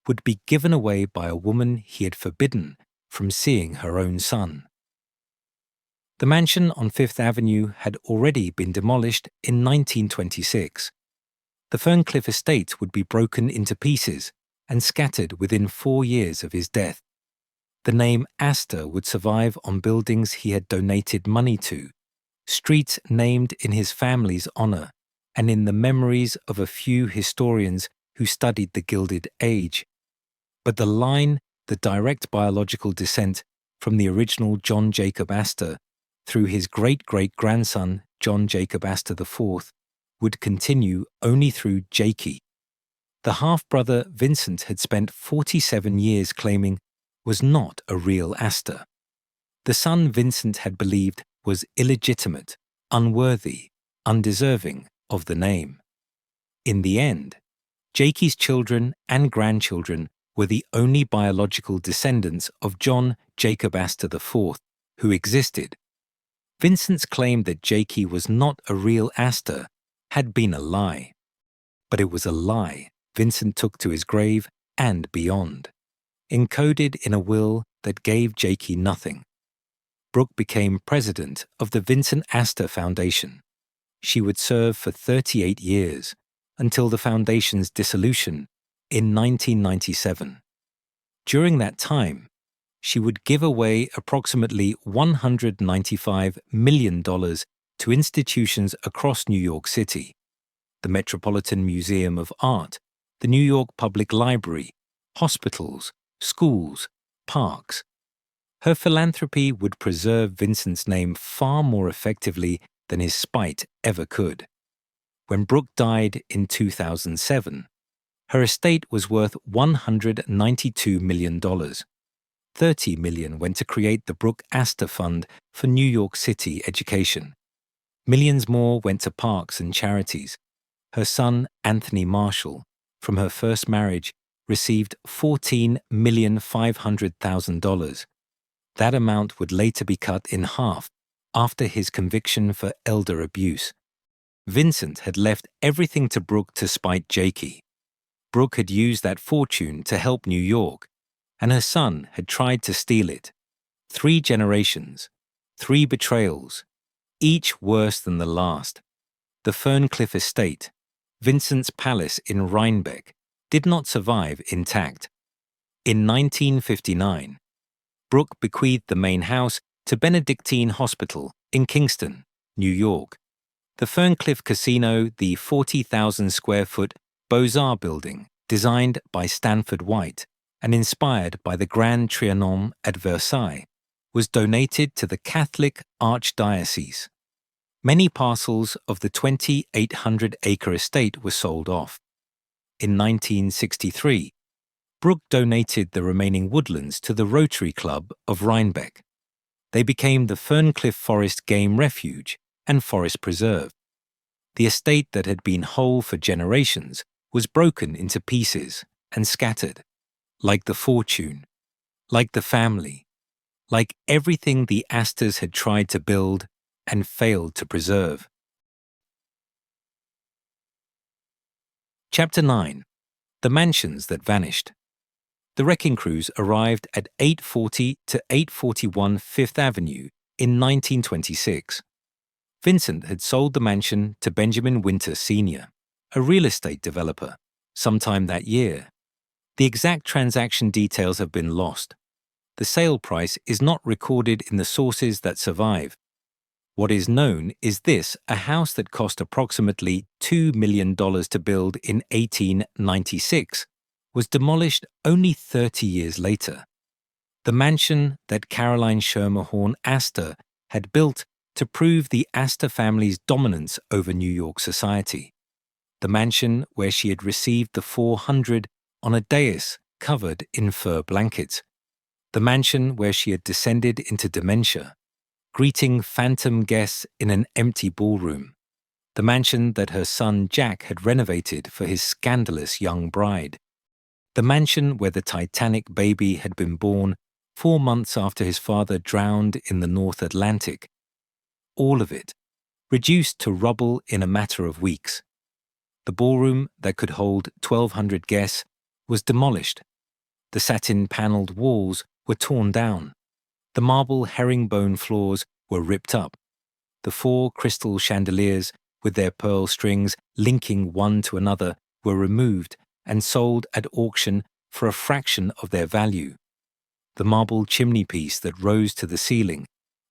would be given away by a woman he had forbidden from seeing her own son. The mansion on Fifth Avenue had already been demolished in 1926. The Ferncliff estate would be broken into pieces and scattered within 4 years of his death. The name Astor would survive on buildings he had donated money to, streets named in his family's honor, and in the memories of a few historians who studied the Gilded Age. But the direct biological descent from the original John Jacob Astor through his great-great-grandson John Jacob Astor IV would continue only through Jakey. The half-brother Vincent had spent 47 years claiming was not a real Astor. The son Vincent had believed was illegitimate, unworthy, undeserving of the name. In the end, Jakey's children and grandchildren were the only biological descendants of John Jacob Astor IV who existed. Vincent's claim that Jakey was not a real Astor had been a lie. But it was a lie Vincent took to his grave and beyond, encoded in a will that gave Jakey nothing. Brooke became president of the Vincent Astor Foundation. She would serve for 38 years, until the foundation's dissolution in 1997. During that time, she would give away approximately $195 million to institutions across New York City: the Metropolitan Museum of Art, the New York Public Library, hospitals, schools, parks. Her philanthropy would preserve Vincent's name far more effectively than his spite ever could. When Brooke died in 2007, her estate was worth $192 million. $30 million went to create the Brooke Astor Fund for New York City education. Millions more went to parks and charities. Her son, Anthony Marshall, from her first marriage, received $14,500,000. That amount would later be cut in half after his conviction for elder abuse. Vincent had left everything to Brooke to spite Jakey. Brooke had used that fortune to help New York, and her son had tried to steal it. 3 generations, 3 betrayals, each worse than the last. The Ferncliff estate, Vincent's palace in Rhinebeck, did not survive intact. In 1959, Brooke bequeathed the main house to Benedictine Hospital in Kingston, New York. The Ferncliff Casino, the 40,000-square-foot Beaux-Arts building, designed by Stanford White and inspired by the Grand Trianon at Versailles, was donated to the Catholic Archdiocese. Many parcels of the 2,800-acre estate were sold off. In 1963, Brooke donated the remaining woodlands to the Rotary Club of Rhinebeck. They became the Ferncliff Forest Game Refuge and Forest Preserve. The estate that had been whole for generations was broken into pieces and scattered, like the fortune, like the family, like everything the Astors had tried to build and failed to preserve. Chapter 9. The Mansions That Vanished. The wrecking crews arrived at 840 to 841 Fifth Avenue in 1926. Vincent had sold the mansion to Benjamin Winter Sr., a real estate developer, sometime that year. The exact transaction details have been lost. The sale price is not recorded in the sources that survive. What is known is this: a house that cost approximately $2 million to build in 1896 was demolished only 30 years later. The mansion that Caroline Schermerhorn Astor had built to prove the Astor family's dominance over New York society. The mansion where she had received the 400 on a dais covered in fur blankets. The mansion where she had descended into dementia, greeting phantom guests in an empty ballroom. The mansion that her son Jack had renovated for his scandalous young bride. The mansion where the Titanic baby had been born 4 months after his father drowned in the North Atlantic. All of it, reduced to rubble in a matter of weeks. The ballroom that could hold 1,200 guests was demolished. The satin-paneled walls were torn down. The marble herringbone floors were ripped up. The 4 crystal chandeliers with their pearl strings linking one to another were removed and sold at auction for a fraction of their value. The marble chimneypiece that rose to the ceiling,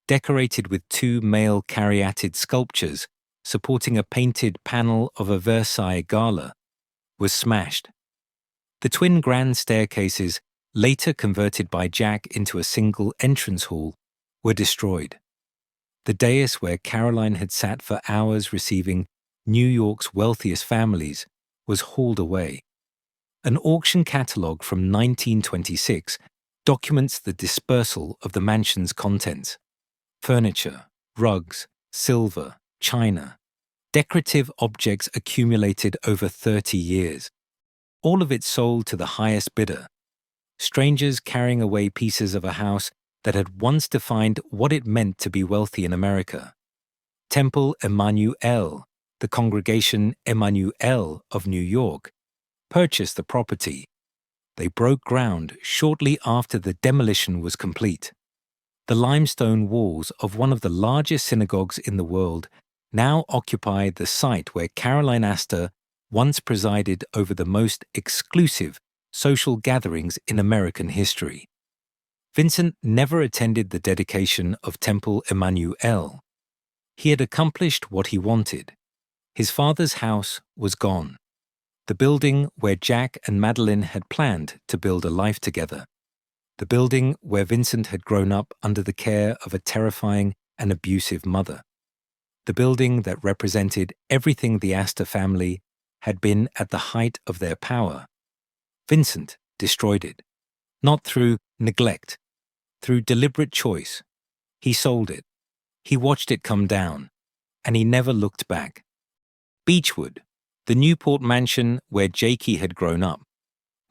decorated with 2 male caryatid sculptures supporting a painted panel of a Versailles gala, was smashed. The twin grand staircases, later converted by Jack into a single entrance hall, were destroyed. The dais where Caroline had sat for hours receiving New York's wealthiest families was hauled away. An auction catalogue from 1926 documents the dispersal of the mansion's contents: furniture, rugs, silver, china, decorative objects accumulated over 30 years. All of it sold to the highest bidder. Strangers carrying away pieces of a house that had once defined what it meant to be wealthy in America. Temple Emmanuel, the Congregation Emmanuel of New York, purchased the property. They broke ground shortly after the demolition was complete. The limestone walls of one of the largest synagogues in the world now occupy the site where Caroline Astor once presided over the most exclusive social gatherings in American history. Vincent never attended the dedication of Temple Emmanuel. He had accomplished what he wanted. His father's house was gone. The building where Jack and Madeline had planned to build a life together. The building where Vincent had grown up under the care of a terrifying and abusive mother. The building that represented everything the Astor family had been at the height of their power. Vincent destroyed it, not through neglect, through deliberate choice. He sold it. He watched it come down, and he never looked back. Beechwood, the Newport mansion where Jakey had grown up,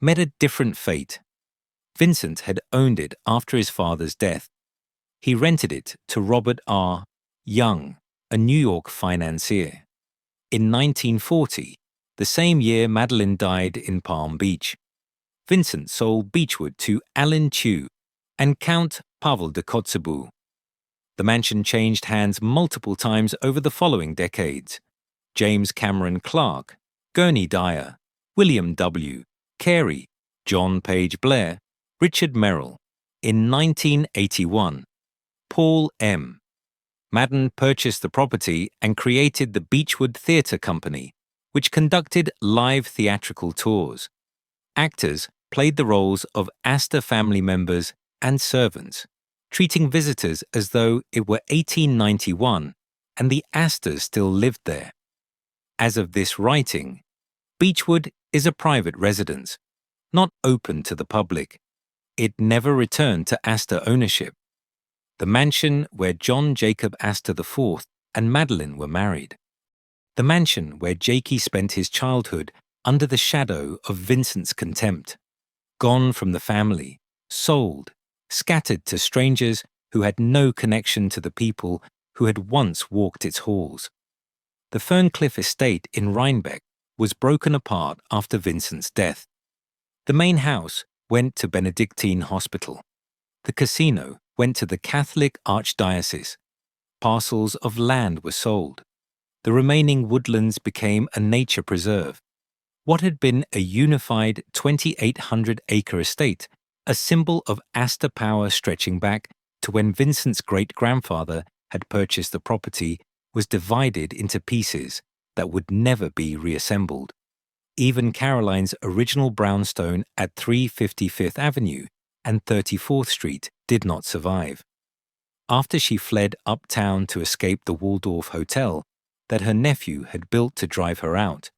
met a different fate. Vincent had owned it after his father's death. He rented it to Robert R. Young, a New York financier. In 1940, the same year Madeline died in Palm Beach, Vincent sold Beechwood to Alan Tew and Count Pavel de Kotzebue. The mansion changed hands multiple times over the following decades. James Cameron Clark, Gurney Dyer, William W. Carey, John Page Blair, Richard Merrill. In 1981, Paul M. Madden purchased the property and created the Beechwood Theatre Company, which conducted live theatrical tours. Actors played the roles of Astor family members and servants, treating visitors as though it were 1891 and the Astors still lived there. As of this writing, Beechwood is a private residence, not open to the public. It never returned to Astor ownership. The mansion where John Jacob Astor IV and Madeline were married. The mansion where Jakey spent his childhood under the shadow of Vincent's contempt. Gone from the family, sold, scattered to strangers who had no connection to the people who had once walked its halls. The Ferncliff estate in Rhinebeck was broken apart after Vincent's death. The main house went to Benedictine Hospital. The casino went to the Catholic Archdiocese. Parcels of land were sold. The remaining woodlands became a nature preserve. What had been a unified 2,800-acre estate, a symbol of Astor power stretching back to when Vincent's great-grandfather had purchased the property was divided into pieces that would never be reassembled. Even Caroline's original brownstone at 350 Fifth Avenue and 34th Street did not survive. After she fled uptown to escape the Waldorf Hotel that her nephew had built to drive her out,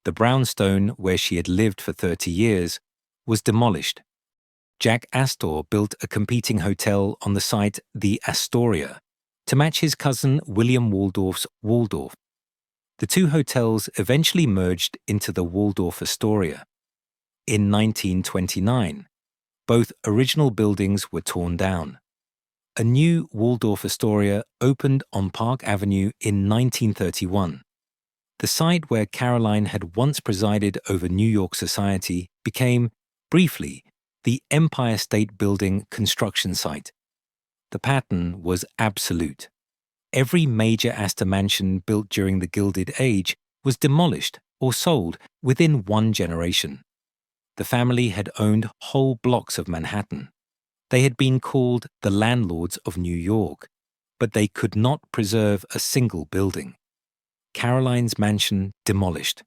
the brownstone where she had lived for 30 years was demolished. Jack Astor built a competing hotel on the site, the Astoria, to match his cousin William Waldorf's Waldorf. The two hotels eventually merged into the Waldorf Astoria. In 1929, both original buildings were torn down. A new Waldorf Astoria opened on Park Avenue in 1931. The site where Caroline had once presided over New York society became, briefly, the Empire State Building construction site. The pattern was absolute. Every major Astor mansion built during the Gilded Age was demolished or sold within one generation. The family had owned whole blocks of Manhattan. They had been called the landlords of New York, but they could not preserve a single building. Caroline's mansion demolished.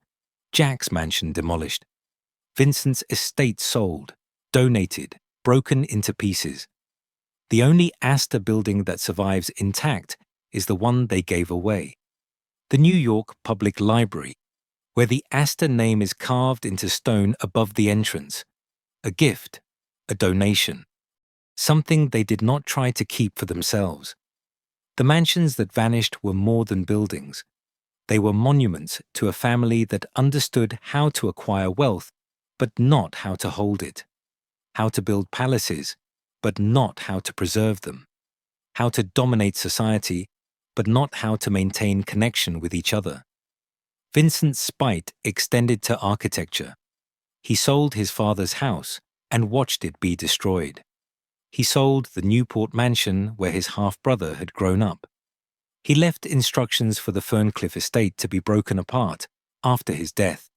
Jack's mansion demolished. Vincent's estate sold, donated, broken into pieces. The only Astor building that survives intact is the one they gave away. The New York Public Library, where the Astor name is carved into stone above the entrance. A gift, a donation. Something they did not try to keep for themselves. The mansions that vanished were more than buildings. They were monuments to a family that understood how to acquire wealth, but not how to hold it. How to build palaces, but not how to preserve them. How to dominate society, but not how to maintain connection with each other. Vincent's spite extended to architecture. He sold his father's house and watched it be destroyed. He sold the Newport mansion where his half-brother had grown up. He left instructions for the Ferncliff estate to be broken apart after his death.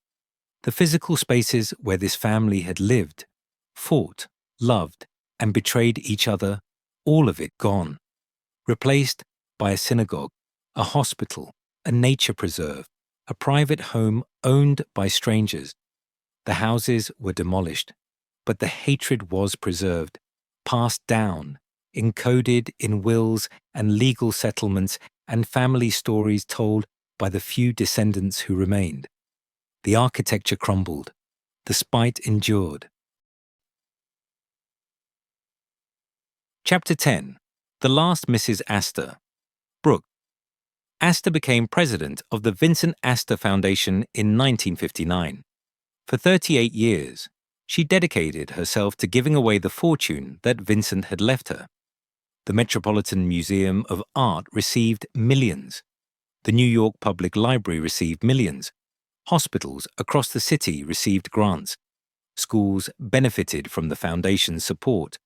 The physical spaces where this family had lived, fought, loved, and betrayed each other, all of it gone. Replaced by a synagogue, a hospital, a nature preserve, a private home owned by strangers. The houses were demolished, but the hatred was preserved, passed down, encoded in wills and legal settlements and family stories told by the few descendants who remained. The architecture crumbled. The spite endured. Chapter 10. The Last Mrs. Astor. Brooke. Astor became president of the Vincent Astor Foundation in 1959. For 38 years, she dedicated herself to giving away the fortune that Vincent had left her. The Metropolitan Museum of Art received millions. The New York Public Library received millions. Hospitals across the city received grants. Schools benefited from the foundation's support.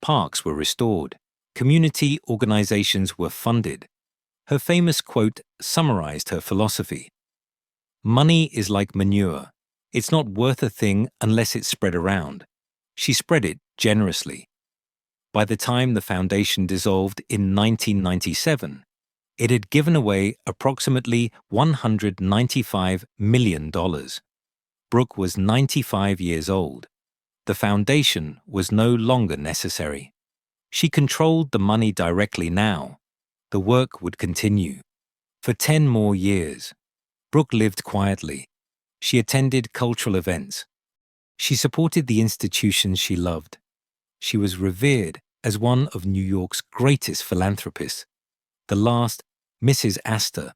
Parks were restored. Community organizations were funded. Her famous quote summarized her philosophy. Money is like manure. It's not worth a thing unless it's spread around. She spread it generously. By the time the foundation dissolved in 1997, it had given away approximately $195 million. Brooke was 95 years old. The foundation was no longer necessary. She controlled the money directly now. The work would continue. For 10 more years, Brooke lived quietly. She attended cultural events. She supported the institutions she loved. She was revered as one of New York's greatest philanthropists, the last Mrs. Astor,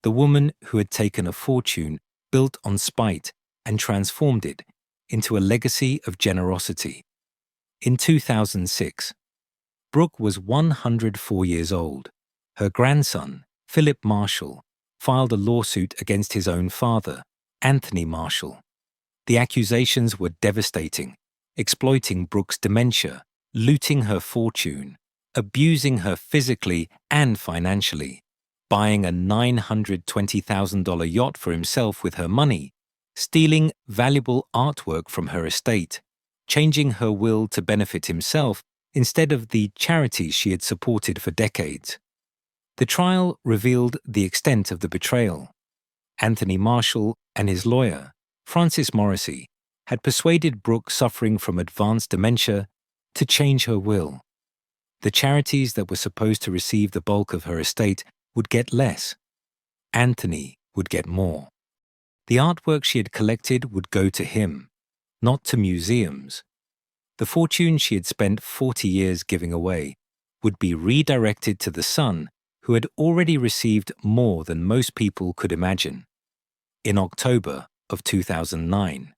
the woman who had taken a fortune built on spite and transformed it into a legacy of generosity. In 2006, Brooke was 104 years old. Her grandson, Philip Marshall, filed a lawsuit against his own father, Anthony Marshall. The accusations were devastating, exploiting Brooke's dementia, looting her fortune, abusing her physically and financially, buying a $920,000 yacht for himself with her money, stealing valuable artwork from her estate, changing her will to benefit himself instead of the charities she had supported for decades. The trial revealed the extent of the betrayal. Anthony Marshall and his lawyer, Francis Morrissey, had persuaded Brooke, suffering from advanced dementia, to change her will. The charities that were supposed to receive the bulk of her estate would get less. Anthony would get more. The artwork she had collected would go to him, not to museums. The fortune she had spent 40 years giving away would be redirected to the son who had already received more than most people could imagine. In October of 2009,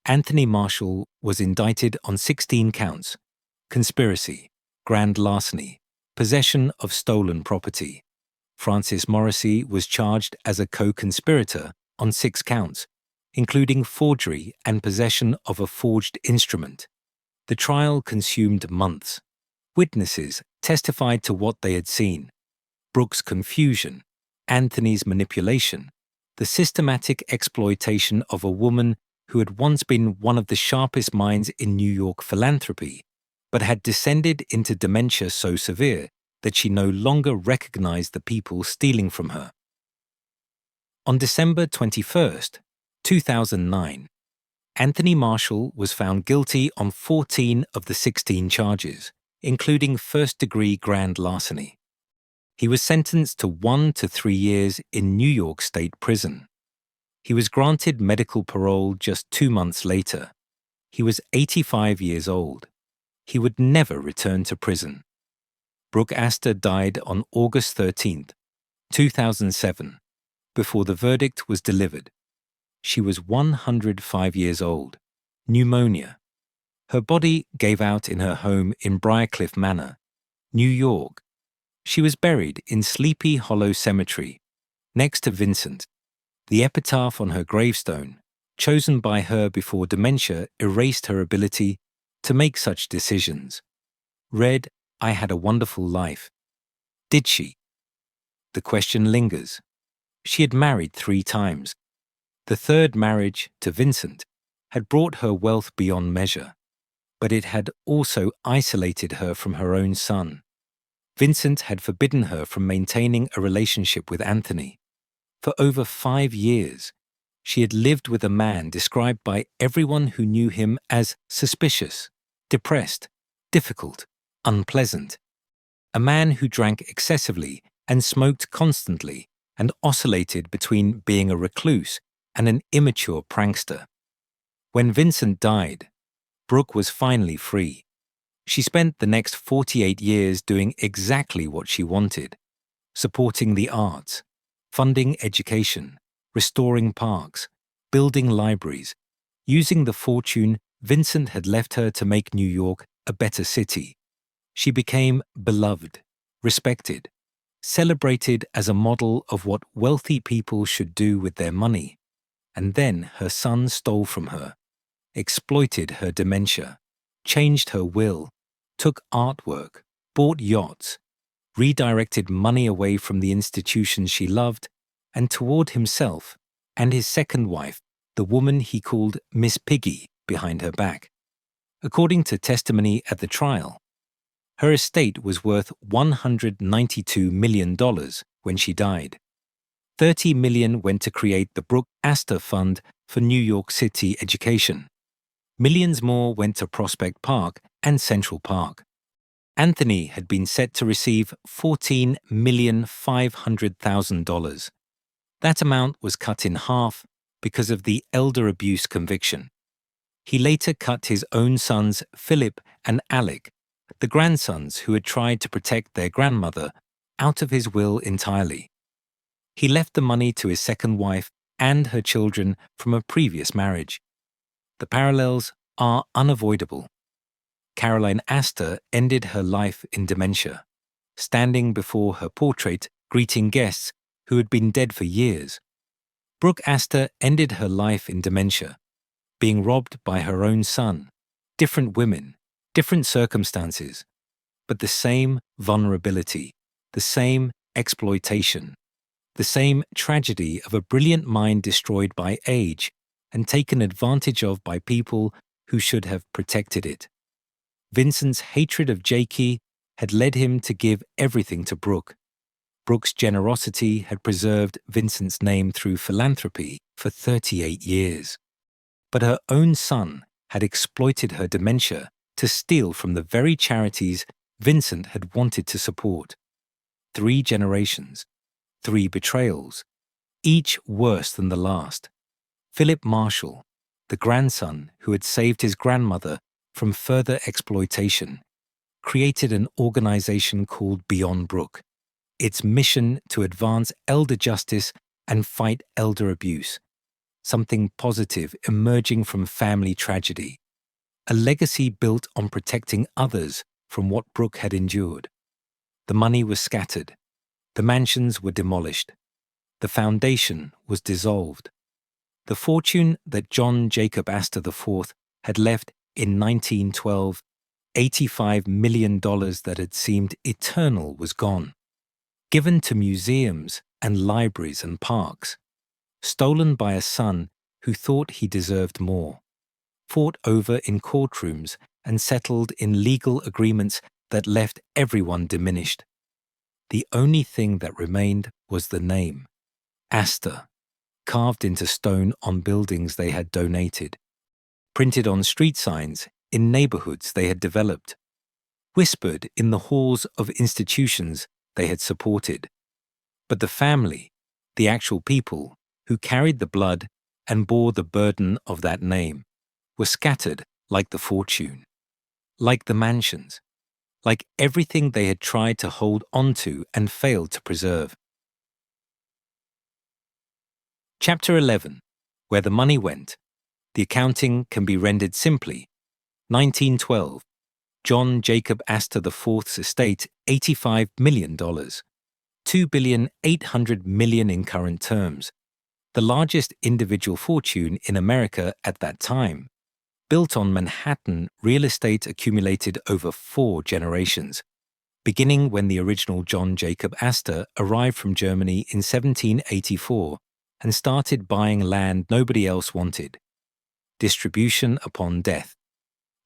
Anthony Marshall was indicted on 16 counts: conspiracy, grand larceny, possession of stolen property. Francis Morrissey was charged as a co-conspirator on 6 counts, including forgery and possession of a forged instrument. The trial consumed months. Witnesses testified to what they had seen: Brooke's confusion, Anthony's manipulation, the systematic exploitation of a woman who had once been one of the sharpest minds in New York philanthropy, but had descended into dementia so severe that she no longer recognized the people stealing from her. On December 21, 2009, Anthony Marshall was found guilty on 14 of the 16 charges, including first-degree grand larceny. He was sentenced to 1 to 3 years in New York State Prison. He was granted medical parole just 2 months later. He was 85 years old. He would never return to prison. Brooke Astor died on August 13, 2007, before the verdict was delivered. She was 105 years old. Pneumonia. Her body gave out in her home in Briarcliff Manor, New York. She was buried in Sleepy Hollow Cemetery, next to Vincent. The epitaph on her gravestone, chosen by her before dementia erased her ability to make such decisions, read, "I had a wonderful life." Did she? The question lingers. She had married 3 times. The third marriage, to Vincent, had brought her wealth beyond measure, but it had also isolated her from her own son. Vincent had forbidden her from maintaining a relationship with Anthony. For over 5 years, she had lived with a man described by everyone who knew him as suspicious, depressed, difficult, unpleasant. A man who drank excessively and smoked constantly and oscillated between being a recluse and an immature prankster. When Vincent died, Brooke was finally free. She spent the next 48 years doing exactly what she wanted: supporting the arts, funding education, restoring parks, building libraries, using the fortune Vincent had left her to make New York a better city. She became beloved, respected, celebrated as a model of what wealthy people should do with their money. And then her son stole from her, exploited her dementia, changed her will, took artwork, bought yachts, redirected money away from the institutions she loved and toward himself and his second wife, the woman he called Miss Piggy behind her back. According to testimony at the trial, her estate was worth $192 million when she died. $30 million went to create the Brooke Astor Fund for New York City education. Millions more went to Prospect Park and Central Park. Anthony had been set to receive $14,500,000. That amount was cut in half because of the elder abuse conviction. He later cut his own sons Philip and Alec, the grandsons who had tried to protect their grandmother, out of his will entirely. He left the money to his second wife and her children from a previous marriage. The parallels are unavoidable. Caroline Astor ended her life in dementia, standing before her portrait greeting guests who had been dead for years. Brooke Astor ended her life in dementia, being robbed by her own son, different women, different circumstances, but the same vulnerability, the same exploitation, the same tragedy of a brilliant mind destroyed by age and taken advantage of by people who should have protected it. Vincent's hatred of Jakey had led him to give everything to Brooke. Brooke's generosity had preserved Vincent's name through philanthropy for 38 years. But her own son had exploited her dementia to steal from the very charities Vincent had wanted to support. 3 generations, 3 betrayals, each worse than the last. Philip Marshall, the grandson who had saved his grandmother from further exploitation, created an organization called Beyond Brooke. Its mission to advance elder justice and fight elder abuse, something positive emerging from family tragedy, a legacy built on protecting others from what Brooke had endured. The money was scattered. The mansions were demolished. The foundation was dissolved. The fortune that John Jacob Astor IV had left in 1912, $85 million that had seemed eternal, was gone. Given to museums and libraries and parks, stolen by a son who thought he deserved more, fought over in courtrooms and settled in legal agreements that left everyone diminished. The only thing that remained was the name, Astor, carved into stone on buildings they had donated, printed on street signs in neighborhoods they had developed, whispered in the halls of institutions they had supported. But the family, the actual people who carried the blood and bore the burden of that name, were scattered like the fortune, like the mansions, like everything they had tried to hold onto and failed to preserve. Chapter 11. Where the Money Went. The accounting can be rendered simply. 1912. John Jacob Astor IV's estate, $85 million. $2.8 billion in current terms. The largest individual fortune in America at that time. Built on Manhattan, real estate accumulated over 4 generations, beginning when the original John Jacob Astor arrived from Germany in 1784 and started buying land nobody else wanted. Distribution upon death.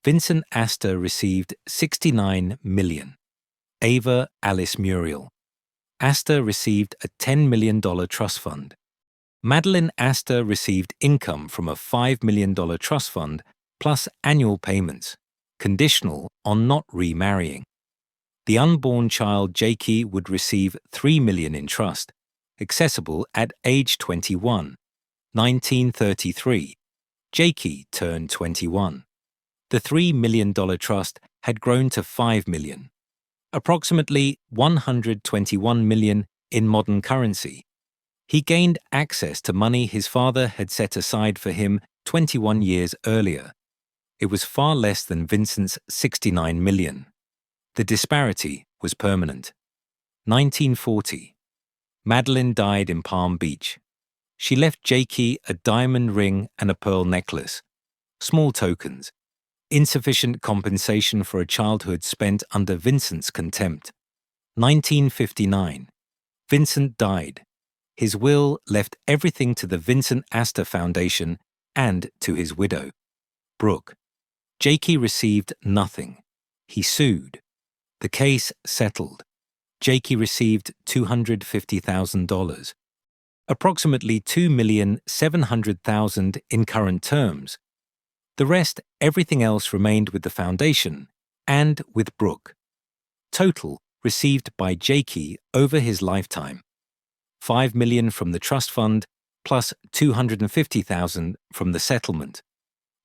Vincent Astor received $69 million. Ava Alice Muriel. Astor received a $10 million trust fund. Madeline Astor received income from a $5 million trust fund plus annual payments, conditional on not remarrying. The unborn child Jakey would receive $3 million in trust, accessible at age 21. 1933. Jakey turned 21. The $3 million trust had grown to $5 million, approximately $121 million in modern currency. He gained access to money his father had set aside for him 21 years earlier. It was far less than Vincent's $69 million. The disparity was permanent. 1940. Madeline died in Palm Beach. She left Jakey a diamond ring and a pearl necklace. Small tokens. Insufficient compensation for a childhood spent under Vincent's contempt. 1959. Vincent died. His will left everything to the Vincent Astor Foundation and to his widow, Brooke. Jakey received nothing. He sued. The case settled. Jakey received $250,000, approximately $2,700,000 in current terms. The rest, everything else, remained with the foundation and with Brooke. Total received by Jakey over his lifetime: $5 million from the trust fund plus $250,000 from the settlement.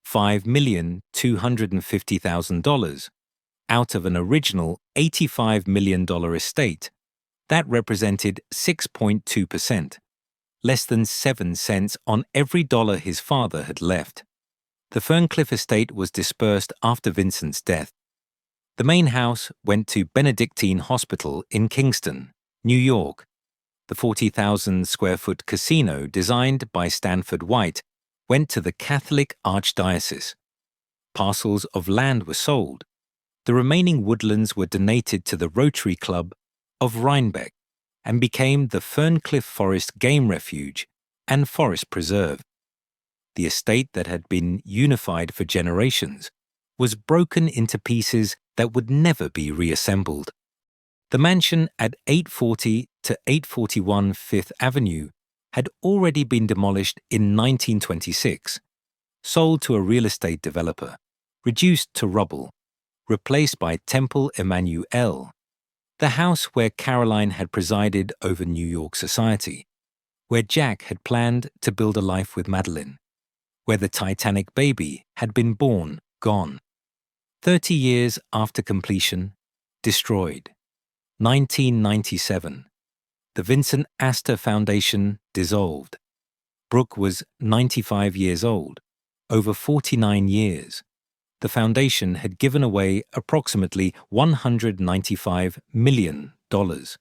$5,250,000 out of an original $85 million estate. That represented 6.2%, less than 7 cents on every dollar his father had left. The Ferncliff estate was dispersed after Vincent's death. The main house went to Benedictine Hospital in Kingston, New York. The 40,000-square-foot casino designed by Stanford White went to the Catholic Archdiocese. Parcels of land were sold. The remaining woodlands were donated to the Rotary Club of Rhinebeck and became the Ferncliff Forest Game Refuge and Forest Preserve. The estate that had been unified for generations was broken into pieces that would never be reassembled. The mansion at 840 to 841 Fifth Avenue had already been demolished in 1926, sold to a real estate developer, reduced to rubble, replaced by Temple Emmanuel, the house where Caroline had presided over New York society, where Jack had planned to build a life with Madeline, where the Titanic baby had been born, gone. 30 years after completion, destroyed. 1997. The Vincent Astor Foundation dissolved. Brooke was 95 years old, over 49 years. The foundation had given away approximately $195 million. The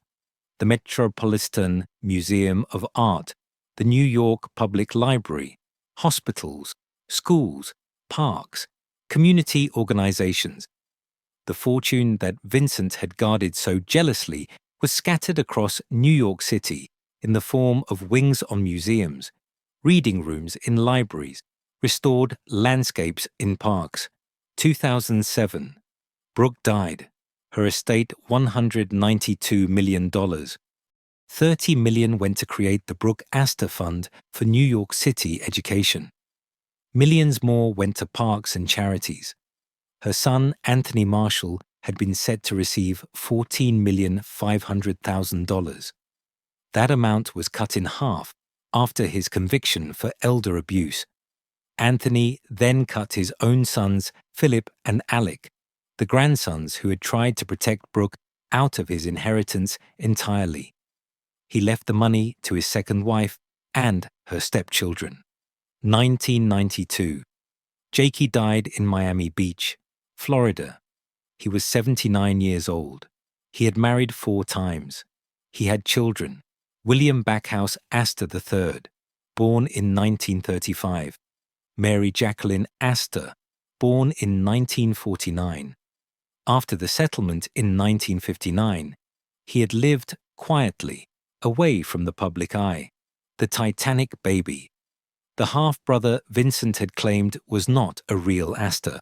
Metropolitan Museum of Art, the New York Public Library, hospitals, schools, parks, community organizations. The fortune that Vincent had guarded so jealously was scattered across New York City in the form of wings on museums, reading rooms in libraries, restored landscapes in parks. 2007. Brooke died. Her estate $192 million. $30 million went to create the Brooke Astor Fund for New York City education. Millions more went to parks and charities. Her son, Anthony Marshall, had been set to receive $14,500,000. That amount was cut in half after his conviction for elder abuse. Anthony then cut his own sons, Philip and Alec, the grandsons who had tried to protect Brooke, out of his inheritance entirely. He left the money to his second wife and her stepchildren. 1992. Jakey died in Miami Beach, Florida. He was 79 years old. He had married 4 times. He had children. William Backhouse Astor III, born in 1935. Mary Jacqueline Astor, born in 1949. After the settlement in 1959, he had lived quietly, away from the public eye. The Titanic baby. The half-brother Vincent had claimed was not a real Astor,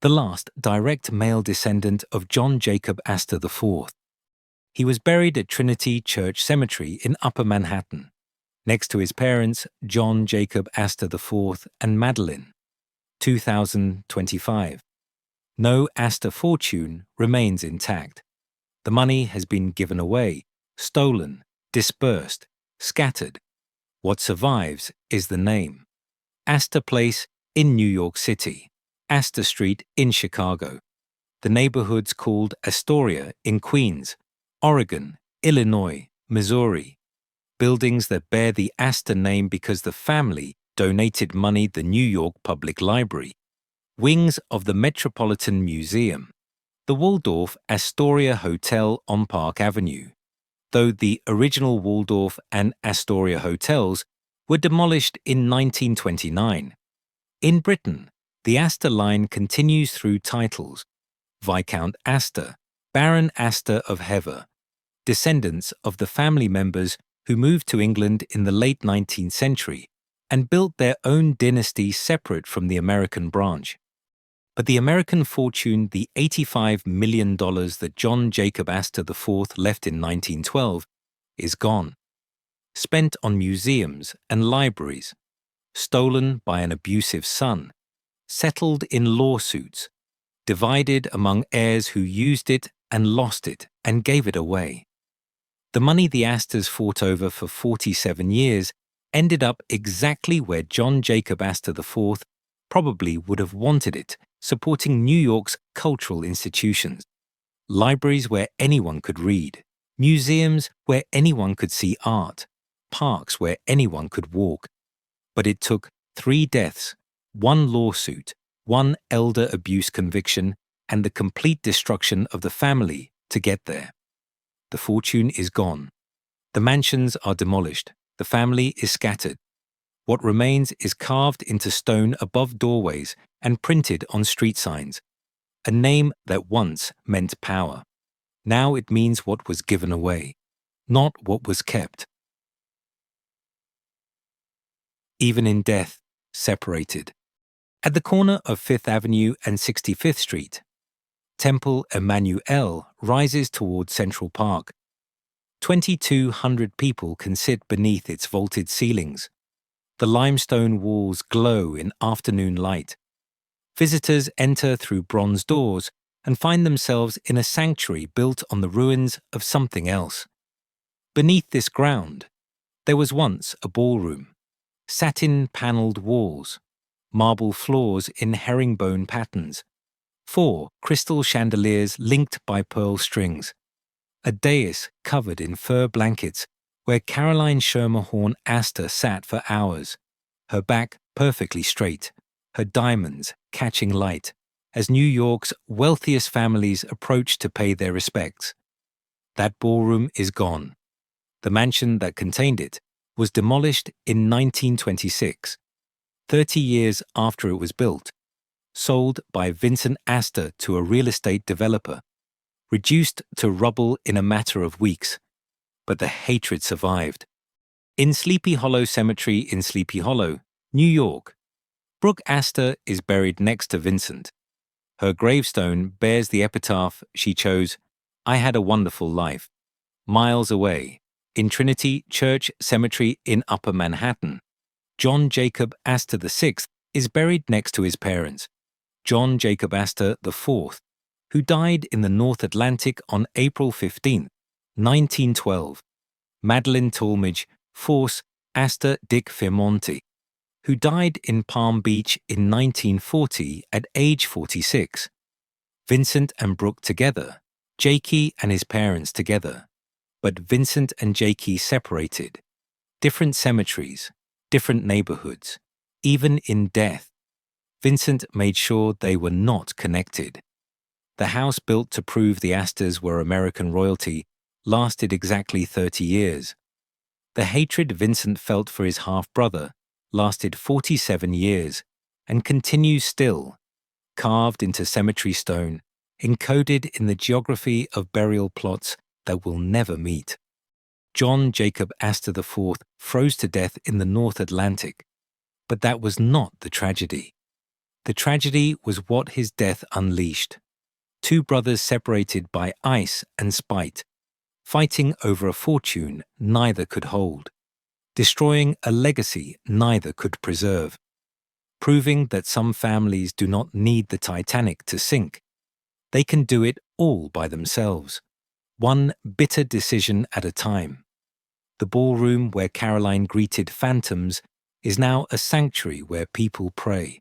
the last direct male descendant of John Jacob Astor IV. He was buried at Trinity Church Cemetery in Upper Manhattan, next to his parents John Jacob Astor IV and Madeline. 2025. No Astor fortune remains intact. The money has been given away, stolen, dispersed, scattered. What survives is the name. Astor Place in New York City, Astor Street in Chicago, the neighborhoods called Astoria in Queens, Oregon, Illinois, Missouri, buildings that bear the Astor name because the family donated money the New York Public Library, wings of the Metropolitan Museum, the Waldorf Astoria Hotel on Park Avenue, though the original Waldorf and Astoria hotels were demolished in 1929. In Britain, the Astor line continues through titles: Viscount Astor, Baron Astor of Hever, descendants of the family members who moved to England in the late 19th century and built their own dynasty separate from the American branch. But the American fortune, the $85 million that John Jacob Astor IV left in 1912, is gone. Spent on museums and libraries, stolen by an abusive son, settled in lawsuits, divided among heirs who used it and lost it and gave it away. The money the Astors fought over for 47 years ended up exactly where John Jacob Astor IV probably would have wanted it, supporting New York's cultural institutions. Libraries where anyone could read, museums where anyone could see art, parks where anyone could walk. But it took 3 deaths, 1 lawsuit, 1 elder abuse conviction, and the complete destruction of the family to get there. The fortune is gone. The mansions are demolished. The family is scattered. What remains is carved into stone above doorways and printed on street signs. A name that once meant power. Now it means what was given away, not what was kept. Even in death, separated. At the corner of 5th Avenue and 65th Street, Temple Emmanuel rises toward Central Park. 2,200 people can sit beneath its vaulted ceilings. The limestone walls glow in afternoon light. Visitors enter through bronze doors and find themselves in a sanctuary built on the ruins of something else. Beneath this ground, there was once a ballroom. Satin-paneled walls, marble floors in herringbone patterns, 4 crystal chandeliers linked by pearl strings, a dais covered in fur blankets where Caroline Schermerhorn Astor sat for hours, her back perfectly straight, her diamonds catching light, as New York's wealthiest families approached to pay their respects. That ballroom is gone. The mansion that contained it was demolished in 1926, 30 years after it was built, sold by Vincent Astor to a real estate developer, reduced to rubble in a matter of weeks. But the hatred survived. In Sleepy Hollow Cemetery in Sleepy Hollow, New York, Brooke Astor is buried next to Vincent. Her gravestone bears the epitaph she chose, "I had a wonderful life." Miles away, in Trinity Church Cemetery in Upper Manhattan, John Jacob Astor VI is buried next to his parents, John Jacob Astor IV, who died in the North Atlantic on April 15, 1912, Madeline Talmadge Force Astor Dick Firmonti, who died in Palm Beach in 1940 at age 46, Vincent and Brooke together, Jakey and his parents together, but Vincent and Jakey separated, different cemeteries, different neighborhoods, even in death. Vincent made sure they were not connected. The house built to prove the Astors were American royalty lasted exactly 30 years. The hatred Vincent felt for his half-brother lasted 47 years and continues still, carved into cemetery stone, encoded in the geography of burial plots that will never meet. John Jacob Astor IV froze to death in the North Atlantic, but that was not the tragedy. The tragedy was what his death unleashed. 2 brothers separated by ice and spite, fighting over a fortune neither could hold, destroying a legacy neither could preserve, proving that some families do not need the Titanic to sink. They can do it all by themselves, one bitter decision at a time. The ballroom where Caroline greeted phantoms is now a sanctuary where people pray.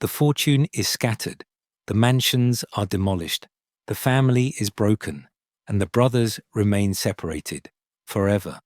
The fortune is scattered, the mansions are demolished, the family is broken, and the brothers remain separated forever.